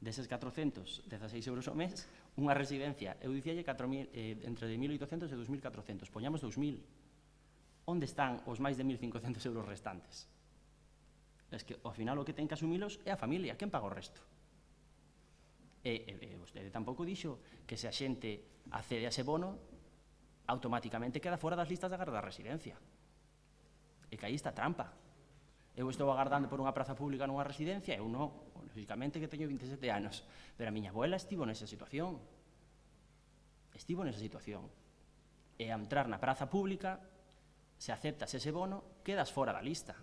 Deses 416 euros ao mes, unha residencia, eu dicíalle entre 1.800 e 2.400, poñamos 2.000. Onde están os máis de 1.500 euros restantes? Es que, ao final, o que ten que asumilos é a familia. Quen paga o resto? E vostede tampouco dixo que se a xente accede a ese bono, automáticamente queda fora das listas de agarda da residencia. E que aí está a trampa. Eu estou agardando por unha praza pública nunha residencia, eu non, lógicamente que teño 27 anos, pero a miña abuela estivo nesa situación. E a entrar na praza pública, se aceptas ese bono, quedas fora da lista.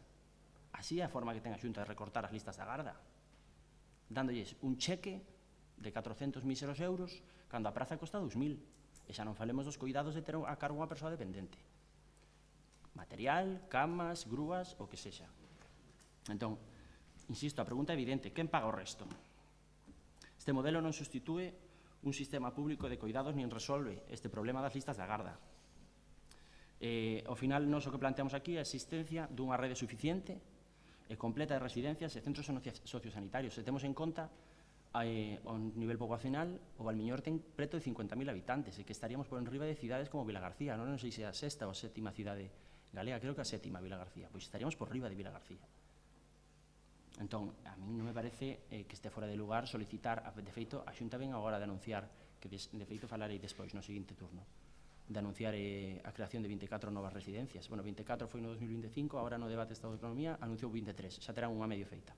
Así é a forma que ten a Xunta de recortar as listas de agarda, dándolles un cheque de 400 míseros euros cando a praza costa 2.000. E xa non falemos dos cuidados de ter a cargo unha persoa dependente. Material, camas, grúas, o que sexa. Entón, insisto, a pregunta é evidente, quen paga o resto? Este modelo non substitúe un sistema público de cuidados nin resolve este problema das listas de agarda. Ao final, nós o que planteamos aquí é a existencia dunha rede suficiente e completa de residencias e centros sociosanitarios. Se temos en conta ao nivel poboacional, o Valmiñor ten preto de 50.000 habitantes e que estaríamos por enriba de cidades como Vilagarcía, non sei se é a sexta ou a sétima cidade galega, creo que a 7ª Vila García, pois estaríamos por riba de Vila García. Entón, a mí non me parece que este fora de lugar solicitar, de feito, a Xunta ven agora de anunciar, que de feito falarei despois no seguinte turno, de anunciar a creación de 24 novas residencias. Bueno, 24 foi no 2025, agora no debate de Estado de Economía anunciou 23, xa terán unha medio feita.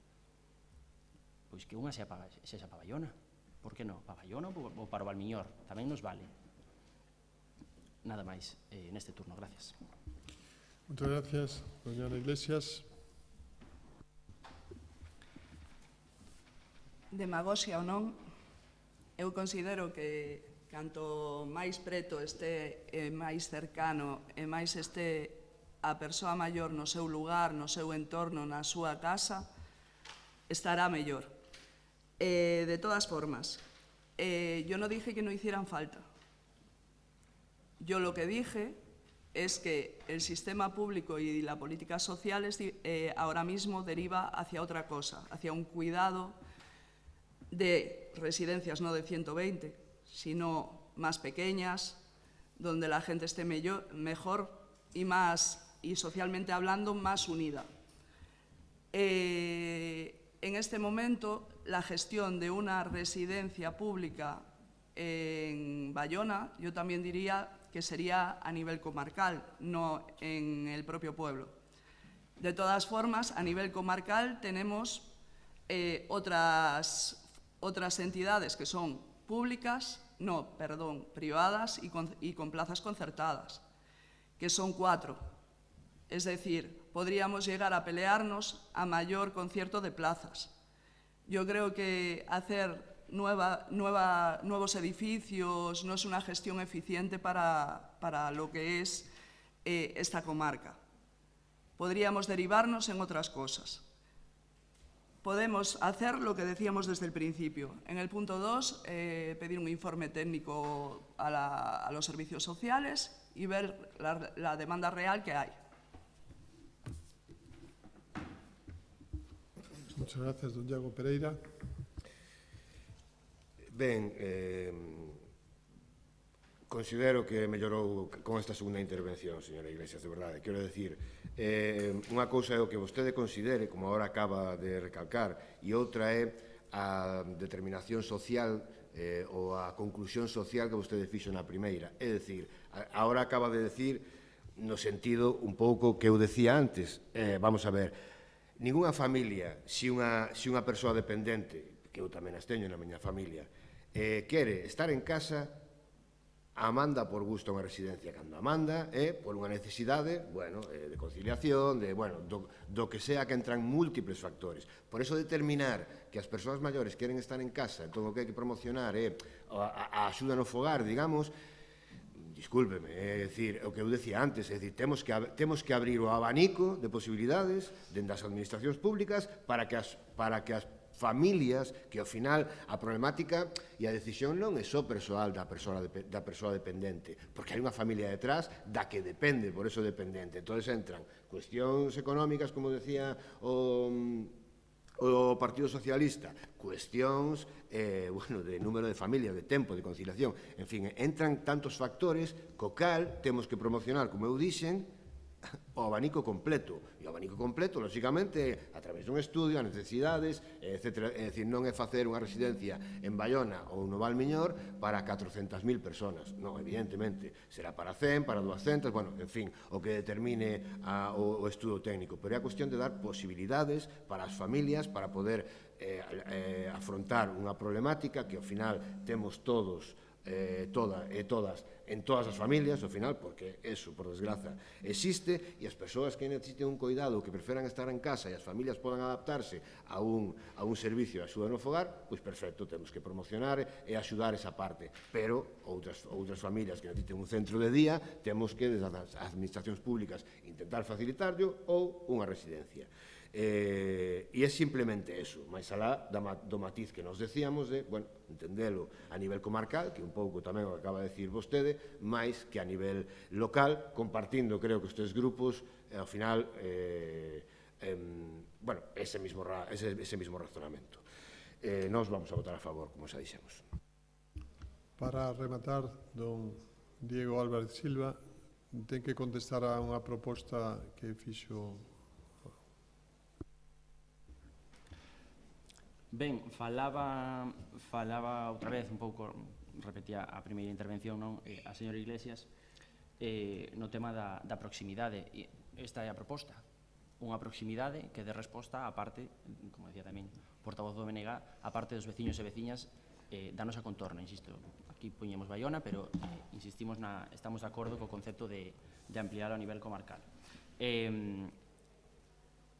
Pois que unha sexa para Bayona. Por que non? Para Bayona ou para o Valmiñor? Tamén nos vale. Nada máis neste turno, gracias. Muchas gracias, doña Ana Iglesias. Demagoxia ou non, eu considero que canto máis preto este, máis cercano e máis este a persoa maior no seu lugar, no seu entorno, na súa casa, estará mellor. De todas formas, yo no dije que no hicieran falta. Yo lo que dije es que el sistema público y la política social ahora mismo deriva hacia otra cosa, hacia un cuidado de residencias no de 120, sino más pequeñas, donde la gente esté mejor y socialmente hablando más unida. En este momento, la gestión de una residencia pública en Bayona, yo también diría que sería a nivel comarcal, no en el propio pueblo. De todas formas, a nivel comarcal tenemos otras entidades que son privadas y con plazas concertadas, que son 4. Es decir, podríamos llegar a pelearnos a mayor concierto de plazas. Yo creo que hacer nuevos edificios no es una gestión eficiente para lo que es esta comarca. Podríamos derivarnos en otras cosas. Podemos hacer lo que decíamos desde el principio. En el punto 2, pedir un informe técnico a los servicios sociales y ver la demanda real que hay. Muchas gracias, don Iago Pereira. Ben, considero que mellorou con esta segunda intervención, señora Iglesias, de verdade. Quero decir, unha cousa é o que vostede considere, como agora acaba de recalcar, e outra é a determinación social ou a conclusión social que vostede fixo na primeira. É dicir, agora acaba de decir no sentido un pouco que eu decía antes. Vamos a ver, ningunha familia, se unha persoa dependente, que eu tamén as teño na miña familia, quere estar en casa, a manda por gusto unha residencia cando a manda, por unha necesidade, de conciliación, do que sea, que entran múltiples factores. Por eso determinar que as persoas maiores queren estar en casa, entón o que hai que promocionar é a axuda no fogar, digamos, discúlpeme, é dicir, o que eu decía antes, é dicir, temos que abrir o abanico de posibilidades dentro das administracións públicas para que as familias, que ao final a problemática e a decisión non é só persoal da persoa dependente, porque hai unha familia detrás da que depende, por eso dependente. Entón entran cuestións económicas, como decía o Partido Socialista, cuestións de número de familias, de tempo, de conciliación, en fin, entran tantos factores co cal temos que promocionar, como eu dixen, o abanico completo. E o abanico completo, lóxicamente, a través dun estudio, as necesidades, etc. É dicir, non é facer unha residencia en Bayona ou no Valmiñor para 400.000 personas. Non, evidentemente, será para 100, para 200, en fin, o que determine o estudo técnico. Pero é a cuestión de dar posibilidades para as familias para poder afrontar unha problemática que ao final temos todos todas en todas as familias, ao final, porque eso, por desgraza, existe, e as persoas que necesiten un cuidado, que preferan estar en casa e as familias podan adaptarse a un servicio de axuda no fogar, pois perfecto, temos que promocionar e axudar esa parte. Pero outras familias que necesiten un centro de día, temos que, desde as administracións públicas, intentar facilitarlo ou unha residencia. E é simplemente eso, máis alá do matiz que nos decíamos de, entendelo a nivel comarcal, que un pouco tamén o acaba de decir vostede, máis que a nivel local, compartindo, creo que estes grupos, ao final, ese mismo razonamento. Nós vamos a votar a favor, como xa dixemos. Para rematar, don Diego Álvarez Silva, ten que contestar a unha proposta que fixo. Ben, falaba outra vez un pouco, repetía a primeira intervención, non, a señora Iglesias, no tema da proximidade. Esta é a proposta, unha proximidade que dé resposta á parte, como decía tamén o portavoz do BNG, á parte dos veciños e veciñas da nosa contorna, insisto. Aquí poñemos Baiona, pero insistimos estamos de acordo co concepto de ampliar a nivel comarcal.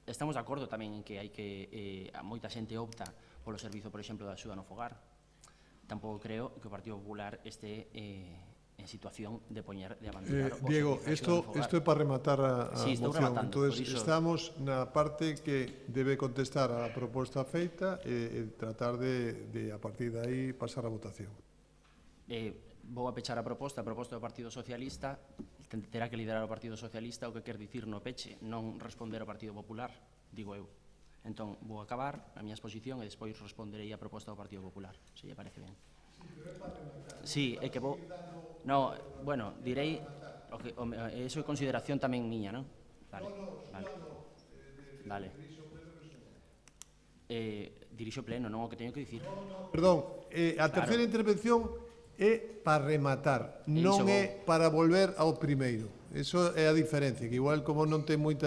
Estamos de acordo tamén en que hai que moita xente opta polo servizo, por exemplo, da axuda no fogar. Tampouco creo que o Partido Popular este en situación de abandonar o Diego, servizo da axuda no fogar. isto é para rematar a Sí, estou moción. rematando, Entón, por iso. estamos na parte que debe contestar a proposta feita e tratar de, a partir de aí, pasar a votación. Vou a pechar a proposta do Partido Socialista, terá que liderar o Partido Socialista, o que quer dicir no peche, non responder ao Partido Popular, digo eu. Entón, vou acabar a miña exposición e despois responderei a proposta do Partido Popular, se lle parece ben. Sí, é que vou... No, bueno, direi... Eso é consideración tamén miña, non? Vale. Dirixo pleno, non o que teño que dicir. Perdón, a terceira intervención é para rematar, non é para volver ao primeiro. Eso é a diferencia, que igual como non ten moito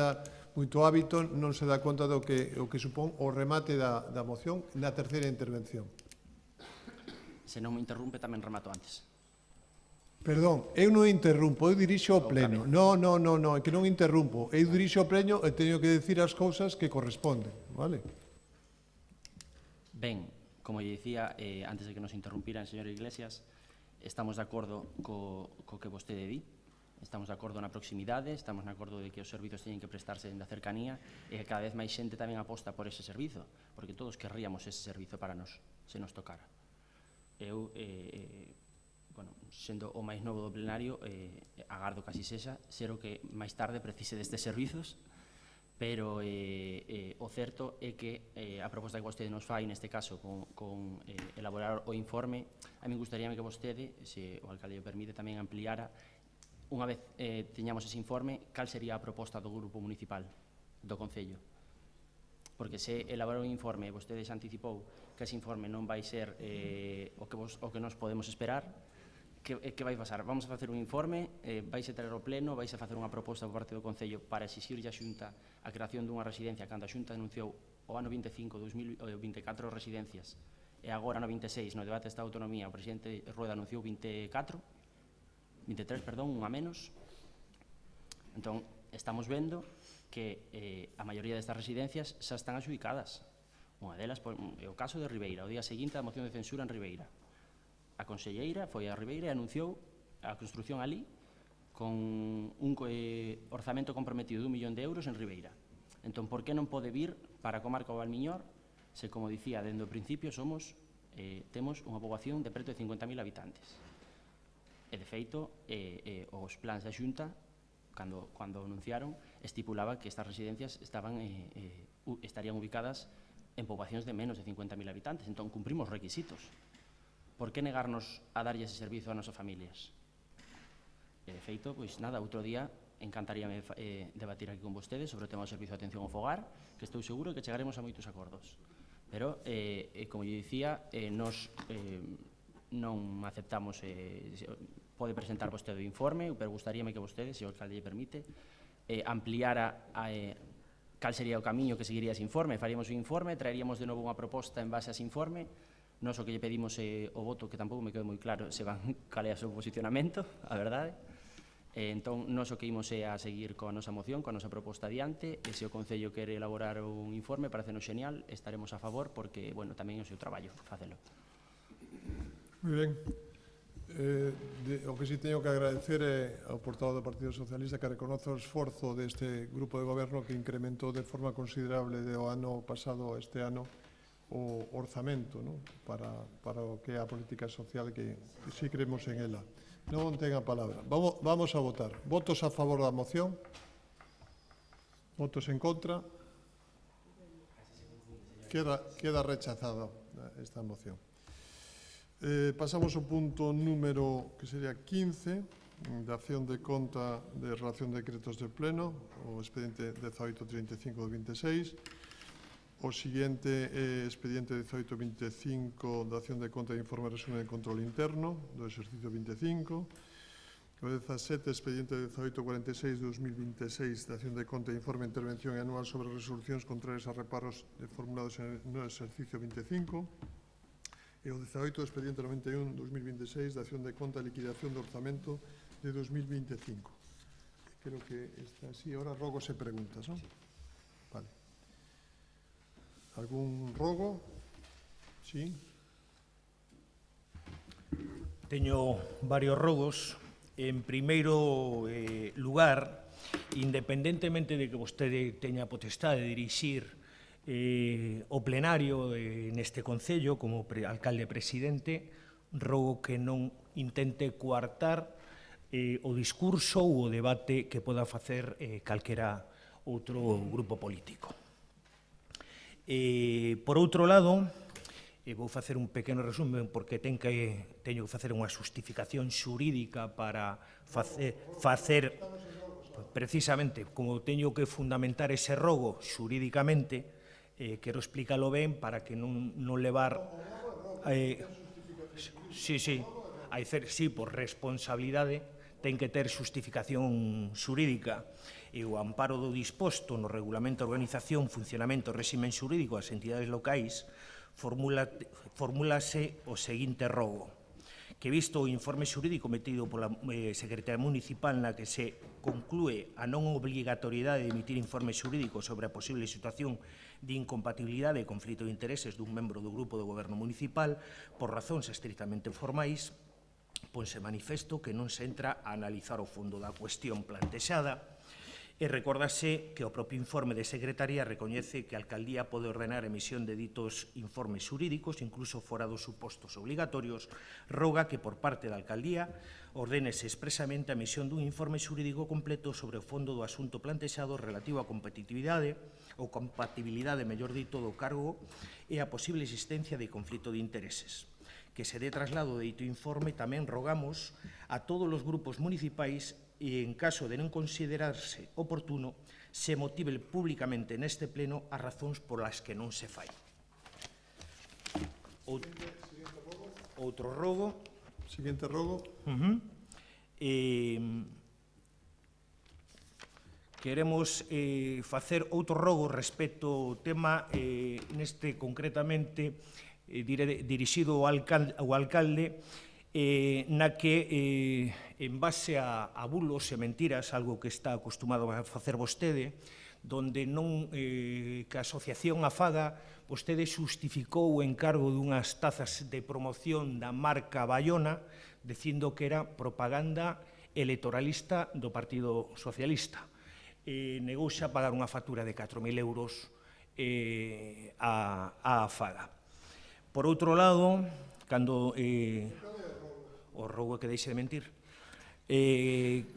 hábito, non se dá conta do que supón o remate da moción na terceira intervención. Se non me interrumpe, tamén remato antes. Perdón, eu non interrumpo, eu dirixo o pleno. Non, é que non interrumpo. Eu dirixo o pleno e teño que decir as cousas que corresponden, vale? Ben, como lle dicía, antes de que nos interrumpiran, señor Iglesias, estamos de acordo co que vostede di, estamos de acordo na proximidade, estamos de acordo de que os servizos teñen que prestarse da cercanía e que cada vez máis xente tamén aposta por ese servizo, porque todos querríamos ese servizo para nos, se nos tocara. Eu, sendo o máis novo do plenario, agardo casi sexa ser o que máis tarde precise destes servizos, pero o certo é que a proposta que vostede nos fai, neste caso, con elaborar o informe, a mí gustaríame que vostede, se o alcalde o permite, tamén ampliara, unha vez teñamos ese informe, cal sería a proposta do grupo municipal do Concello. Porque se elaborar un informe, vostede xa anticipou que ese informe non vai ser o que nos podemos esperar, que vai pasar? Vamos a facer un informe, vais a traer ao pleno, vais a facer unha proposta por parte do Concello para exixirlle a Xunta a creación dunha residencia cando a Xunta anunciou o ano 25, 2024 residencias e agora no 26, no debate desta autonomía, o presidente Rueda anunciou 23, unha menos. Entón, estamos vendo que a maioría destas residencias xa están adxudicadas. Unha delas é o caso de Ribeira, o día seguinte da moción de censura en Ribeira. A conselleira foi a Ribeira e anunciou a construción ali con un orzamento comprometido de 1 millón de euros en Ribeira. Entón, por que non pode vir para a comarca do Valmiñor se, como dicía, dende o principio temos unha poboación de preto de 50.000 habitantes? E, de feito, os plans da Xunta, cando anunciaron, estipulaba que estas residencias estarían ubicadas en poboacións de menos de 50.000 habitantes. Entón, cumprimos requisitos. Por que negarnos a darlle ese servizo a nosas familias? E, de feito, pois nada, outro día encantaríame debatir aquí con vostedes sobre o tema do servizo de atención ao fogar, que estou seguro que chegaremos a moitos acordos. Pero, como lle dicía, nos non aceptamos, pode presentar vostede o informe, pero gustaríame que vostede, se o alcalde lle permite, ampliara cal sería o camiño que seguiría ese informe. Faríamos un informe, traeríamos de novo unha proposta en base a ese informe. Nos o que lle pedimos o voto, que tampouco me quedou moi claro cal é o seu posicionamento, a verdade. Entón, nos o que imos é a seguir coa nosa moción, coa nosa proposta adiante, e se o Concello quere elaborar un informe, parecenos genial, estaremos a favor, porque, bueno, tamén é o seu traballo facelo. Moi ben. O que si teño que agradecer é ao portavoz do Partido Socialista que reconoce o esforzo deste grupo de goberno que incrementou de forma considerable do ano pasado a este ano o orzamento, ¿no? para o que é a política social, que si creemos en ela. Non ten a palabra. Vamos a votar. Votos a favor da moción? Votos en contra? Queda rechazada esta moción. Pasamos ao punto número, que sería 15, de acción de conta de relación de decretos de pleno, o expediente 1835 do 26. O siguiente expediente 1825 de acción de conta de informe resumen de control interno do exercicio 25. O 17 expediente 1846 de 2026 de acción de conta de informe de intervención anual sobre resolucións contrarias a reparos formulados no exercicio 25. E o 18 expediente 91 de 2026 de acción de conta de liquidación do orzamento de 2025. Creo que está así. Ahora rogos e preguntas, non? Vale. Algún rogo? Sí. Teño varios rogos. En primeiro lugar, independentemente de que vostede teña a potestade de dirixir o plenario neste Concello como alcalde presidente, rogo que non intente coartar o discurso ou o debate que poda facer calquera outro grupo político. Por outro lado, vou facer un pequeno resumen porque teño que facer unha justificación xurídica para facer precisamente, como teño que fundamentar ese rogo xurídicamente, quero explícalo ben para que non levar... Sí, por responsabilidade ten que ter justificación xurídica e o amparo do disposto no Regulamento de Organización, Funcionamento e Réximen Xurídico das entidades locais formúlase o seguinte rogo, que visto o informe xurídico metido pola Secretaría Municipal na que se conclúe a non obrigatoriedade de emitir informes xurídicos sobre a posible situación de incompatibilidade e conflito de intereses dun membro do Grupo do Goberno Municipal por razóns estritamente formais, ponse manifesto que non se entra a analizar o fondo da cuestión plantexada e recórdase que o propio informe de Secretaría recoñece que a Alcaldía pode ordenar a emisión de ditos informes xurídicos, incluso fora dos supostos obligatorios, roga que por parte da Alcaldía ordénese expresamente a emisión dun informe xurídico completo sobre o fondo do asunto plantexado relativo á competitividade ou compatibilidade, mellor dito, do cargo e a posible existencia de conflito de intereses. Que se dé traslado de dito informe tamén rogamos a todos os grupos municipais e, en caso de non considerarse oportuno, se motive públicamente neste pleno as razóns polas que non se fai. Outro rogo. Siguiente rogo. Queremos facer outro rogo respecto ao tema neste concretamente dirixido ao alcalde, na que, en base a bulos e mentiras, algo que está acostumado a facer vostede, donde non que a asociación afaga, vostede xustificou o encargo dunhas tazas de promoción da marca Bayona, dicindo que era propaganda electoralista do Partido Socialista. Negouse a pagar unha factura de 4.000 euros a afaga. Por outro lado, cando o rogo que deixe de mentir,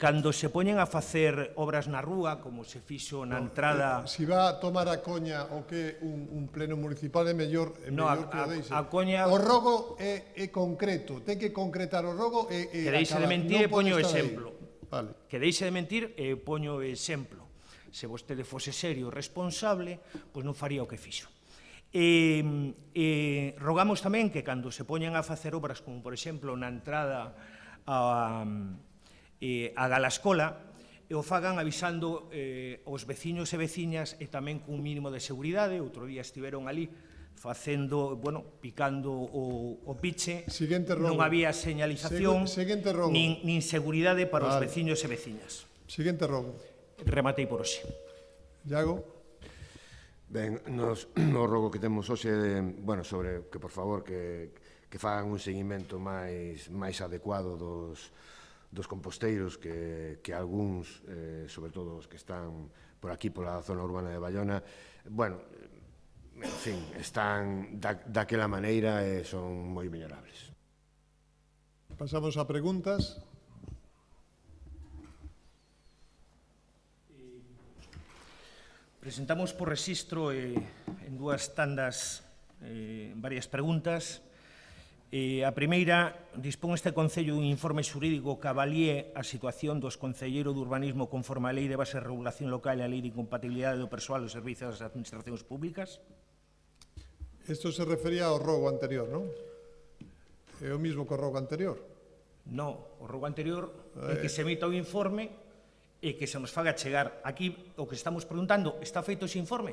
cando se poñen a facer obras na rúa, como se fixo na entrada... Si va a tomar a coña o que un pleno municipal é mellor que o deixe. A coña... O rogo é concreto, ten que concretar o rogo e que deixe de mentir e poño o exemplo. Vale. Que deixe de mentir e poño o exemplo. Se vostede fose serio e responsable, pois non faría o que fixo. Rogamos tamén que cando se poñan a facer obras como, por exemplo, na entrada a Galascola, o fagan avisando os veciños e veciñas e tamén cun mínimo de seguridade. Outro día estiveron ali facendo, picando o piche, non había señalización nin seguridade para os veciños e veciñas. Siguiente rogo. Rematei por hoxe. Iago. Ben, no rogo que temos hoxe, sobre que, por favor, que fagan un seguimento máis adecuado dos composteiros que algúns, sobre todo os que están por aquí, pola zona urbana de Bayona, en fin, están daquela maneira e son moi mellorables. Pasamos a preguntas. Presentamos por rexistro en dúas tandas varias preguntas. A primeira, dispón este Concello dun informe xurídico que avalíe a situación dos concelleiros de urbanismo conforme a Lei de Base de Regulación Local e a Lei de Incompatibilidade do Persoal dos Servicios das Administracións Públicas. Isto se refería ao rogo anterior, non? É o mismo que o rogo anterior. No, o rogo anterior é que se emita o informe e que se nos faga chegar. Aquí, o que estamos preguntando, está feito ese informe?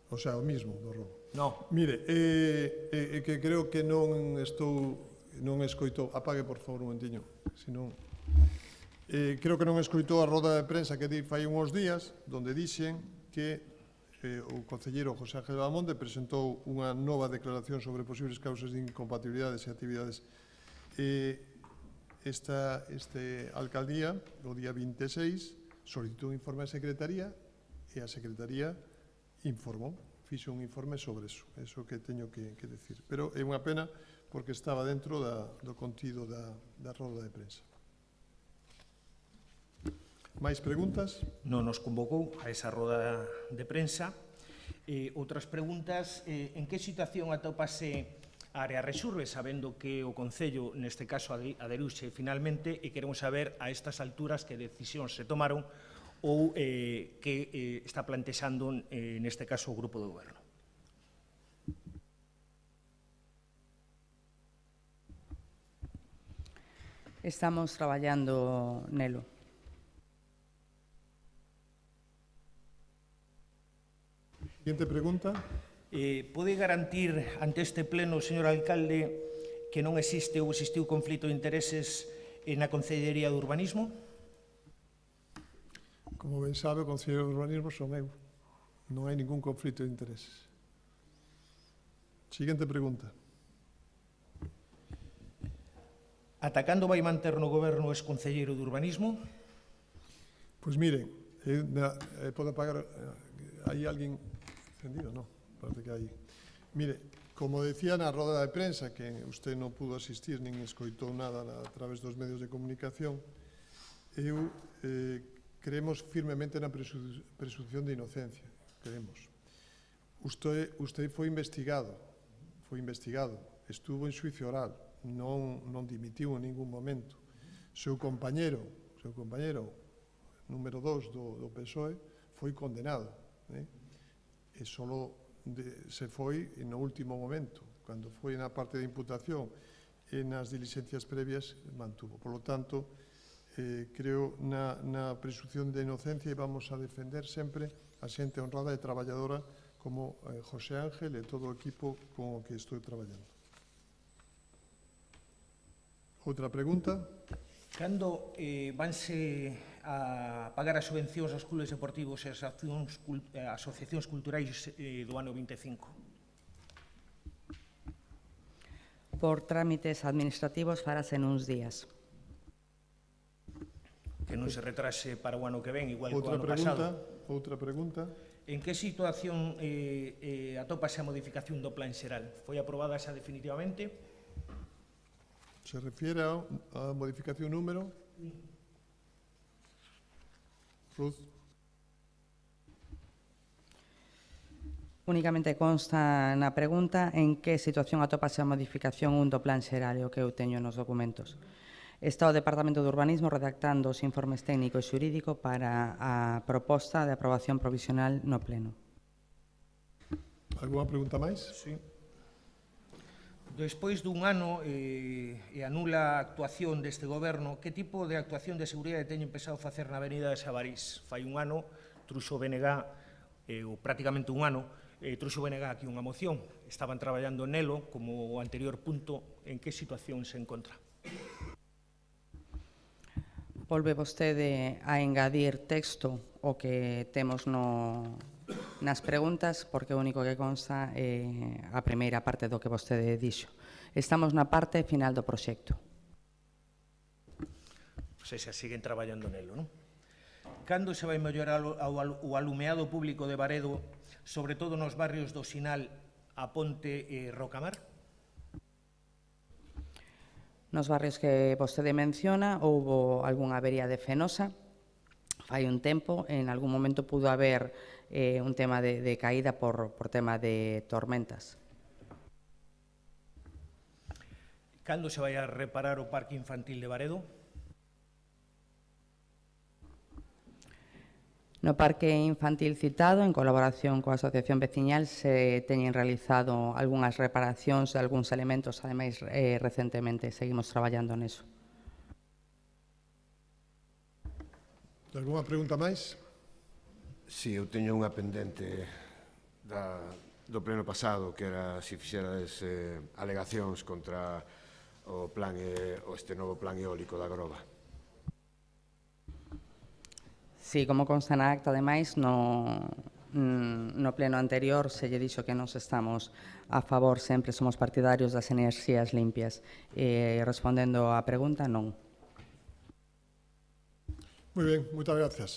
O sea, o mismo do rogo. No. Mire, que creo que non escoitou, apague por favor un momentiño, senón, creo que non escoitou a roda de prensa que di fai uns días, donde dixen que o concelleiro José Ángel Bamonde presentou unha nova declaración sobre posibles causas de incompatibilidades e actividades. Esta alcaldía, o día 26, solicitou un informe á Secretaría e a Secretaría informou, fixe un informe sobre eso que teño que decir. Pero é unha pena porque estaba dentro do contido da roda de prensa. Máis preguntas? Non nos convocou a esa roda de prensa. Outras preguntas, en que situación atópase a área Resurbe, sabendo que o Concello, neste caso, aderiuse finalmente, e queremos saber a estas alturas que decisións se tomaron ou que está plantexando, neste caso, o Grupo do Goberno. Estamos traballando nelo. Siguiente pregunta. Pode garantir ante este pleno, señor alcalde, que non existe ou existiu conflito de intereses na Concellería de Urbanismo? Como ben sabe, o Concelleiro de Urbanismo son eu. Non hai ningún conflito de intereses. Siguiente pregunta. Ata cando vai manter no Goberno o exconcelleiro de Urbanismo? Pois miren, pode apagar, hai alguén encendido? Non, parece que hai. Mire, como decía na roda de prensa, que usted non pudo asistir nin escoitou nada a través dos medios de comunicación, eu creemos firmemente na presunción de inocencia, creemos. Usted foi investigado, estuvo en xuicio oral, non dimitiu en ningún momento. Seu compañero, número 2 do PSOE, foi condenado. E só se foi no último momento, cando foi na parte de imputación e nas diligencias previas, mantuvo. Por lo tanto, creo na presunción de inocencia e vamos a defender sempre a xente honrada e traballadora como José Ángel e todo o equipo con o que estou traballando. Outra pregunta. Cando vanse a pagar as subvencións aos clubes deportivos e as asociacións culturais do ano 25? Por trámites administrativos farase nuns días. Que non se retrase para o ano que ven, igual que o ano pasado. Outra pregunta. En que situación atópase a modificación do plan xeral? Foi aprobada xa definitivamente? Se refiere a modificación número? Ruth. Únicamente consta na pregunta en que situación atópase a modificación 1 do plan xeral, o que eu teño nos documentos. Está o Departamento de Urbanismo redactando os informes técnico e xurídico para a proposta de aprobación provisional no pleno. Alguna pregunta máis? Sí. Despois dun ano e a nula actuación deste goberno, que tipo de actuación de seguridade teñen pensado facer na avenida de Sabarís? Fai un ano, truxo o BNG, ou prácticamente un ano, truxo o BNG aquí unha moción. Estaban traballando nelo, como o anterior punto, en que situación se encontra? Volve vostede a engadir texto o que temos nas preguntas, porque o único que consta é a primeira parte do que vostede dixo. Estamos na parte final do proxecto. Se siguen traballando nelo, non? Cando se vai mellorar o alumeado público de Baredo, sobre todo nos barrios do Sinal, a Ponte e Rocamar? Nos barrios que vostede menciona, houbo algunha avería de fenosa. Fai un tempo, en algún momento pudo haber un tema de caída por tema de tormentas. Cando se vai a reparar o parque infantil de Baredo? No parque infantil citado, en colaboración coa Asociación Veciñal, se teñen realizado algunhas reparacións de algúns elementos, ademais, recentemente. Seguimos traballando neso. Alguna pregunta máis? Si, eu teño unha pendente do pleno pasado, que era se fixerades alegacións contra este novo plan eólico da Groba. Sí, como consta na acta, ademais, no pleno anterior se lle dixo que nos estamos a favor, sempre somos partidarios das enerxías limpias. Respondendo á pregunta, non. Moi ben, moitas gracias.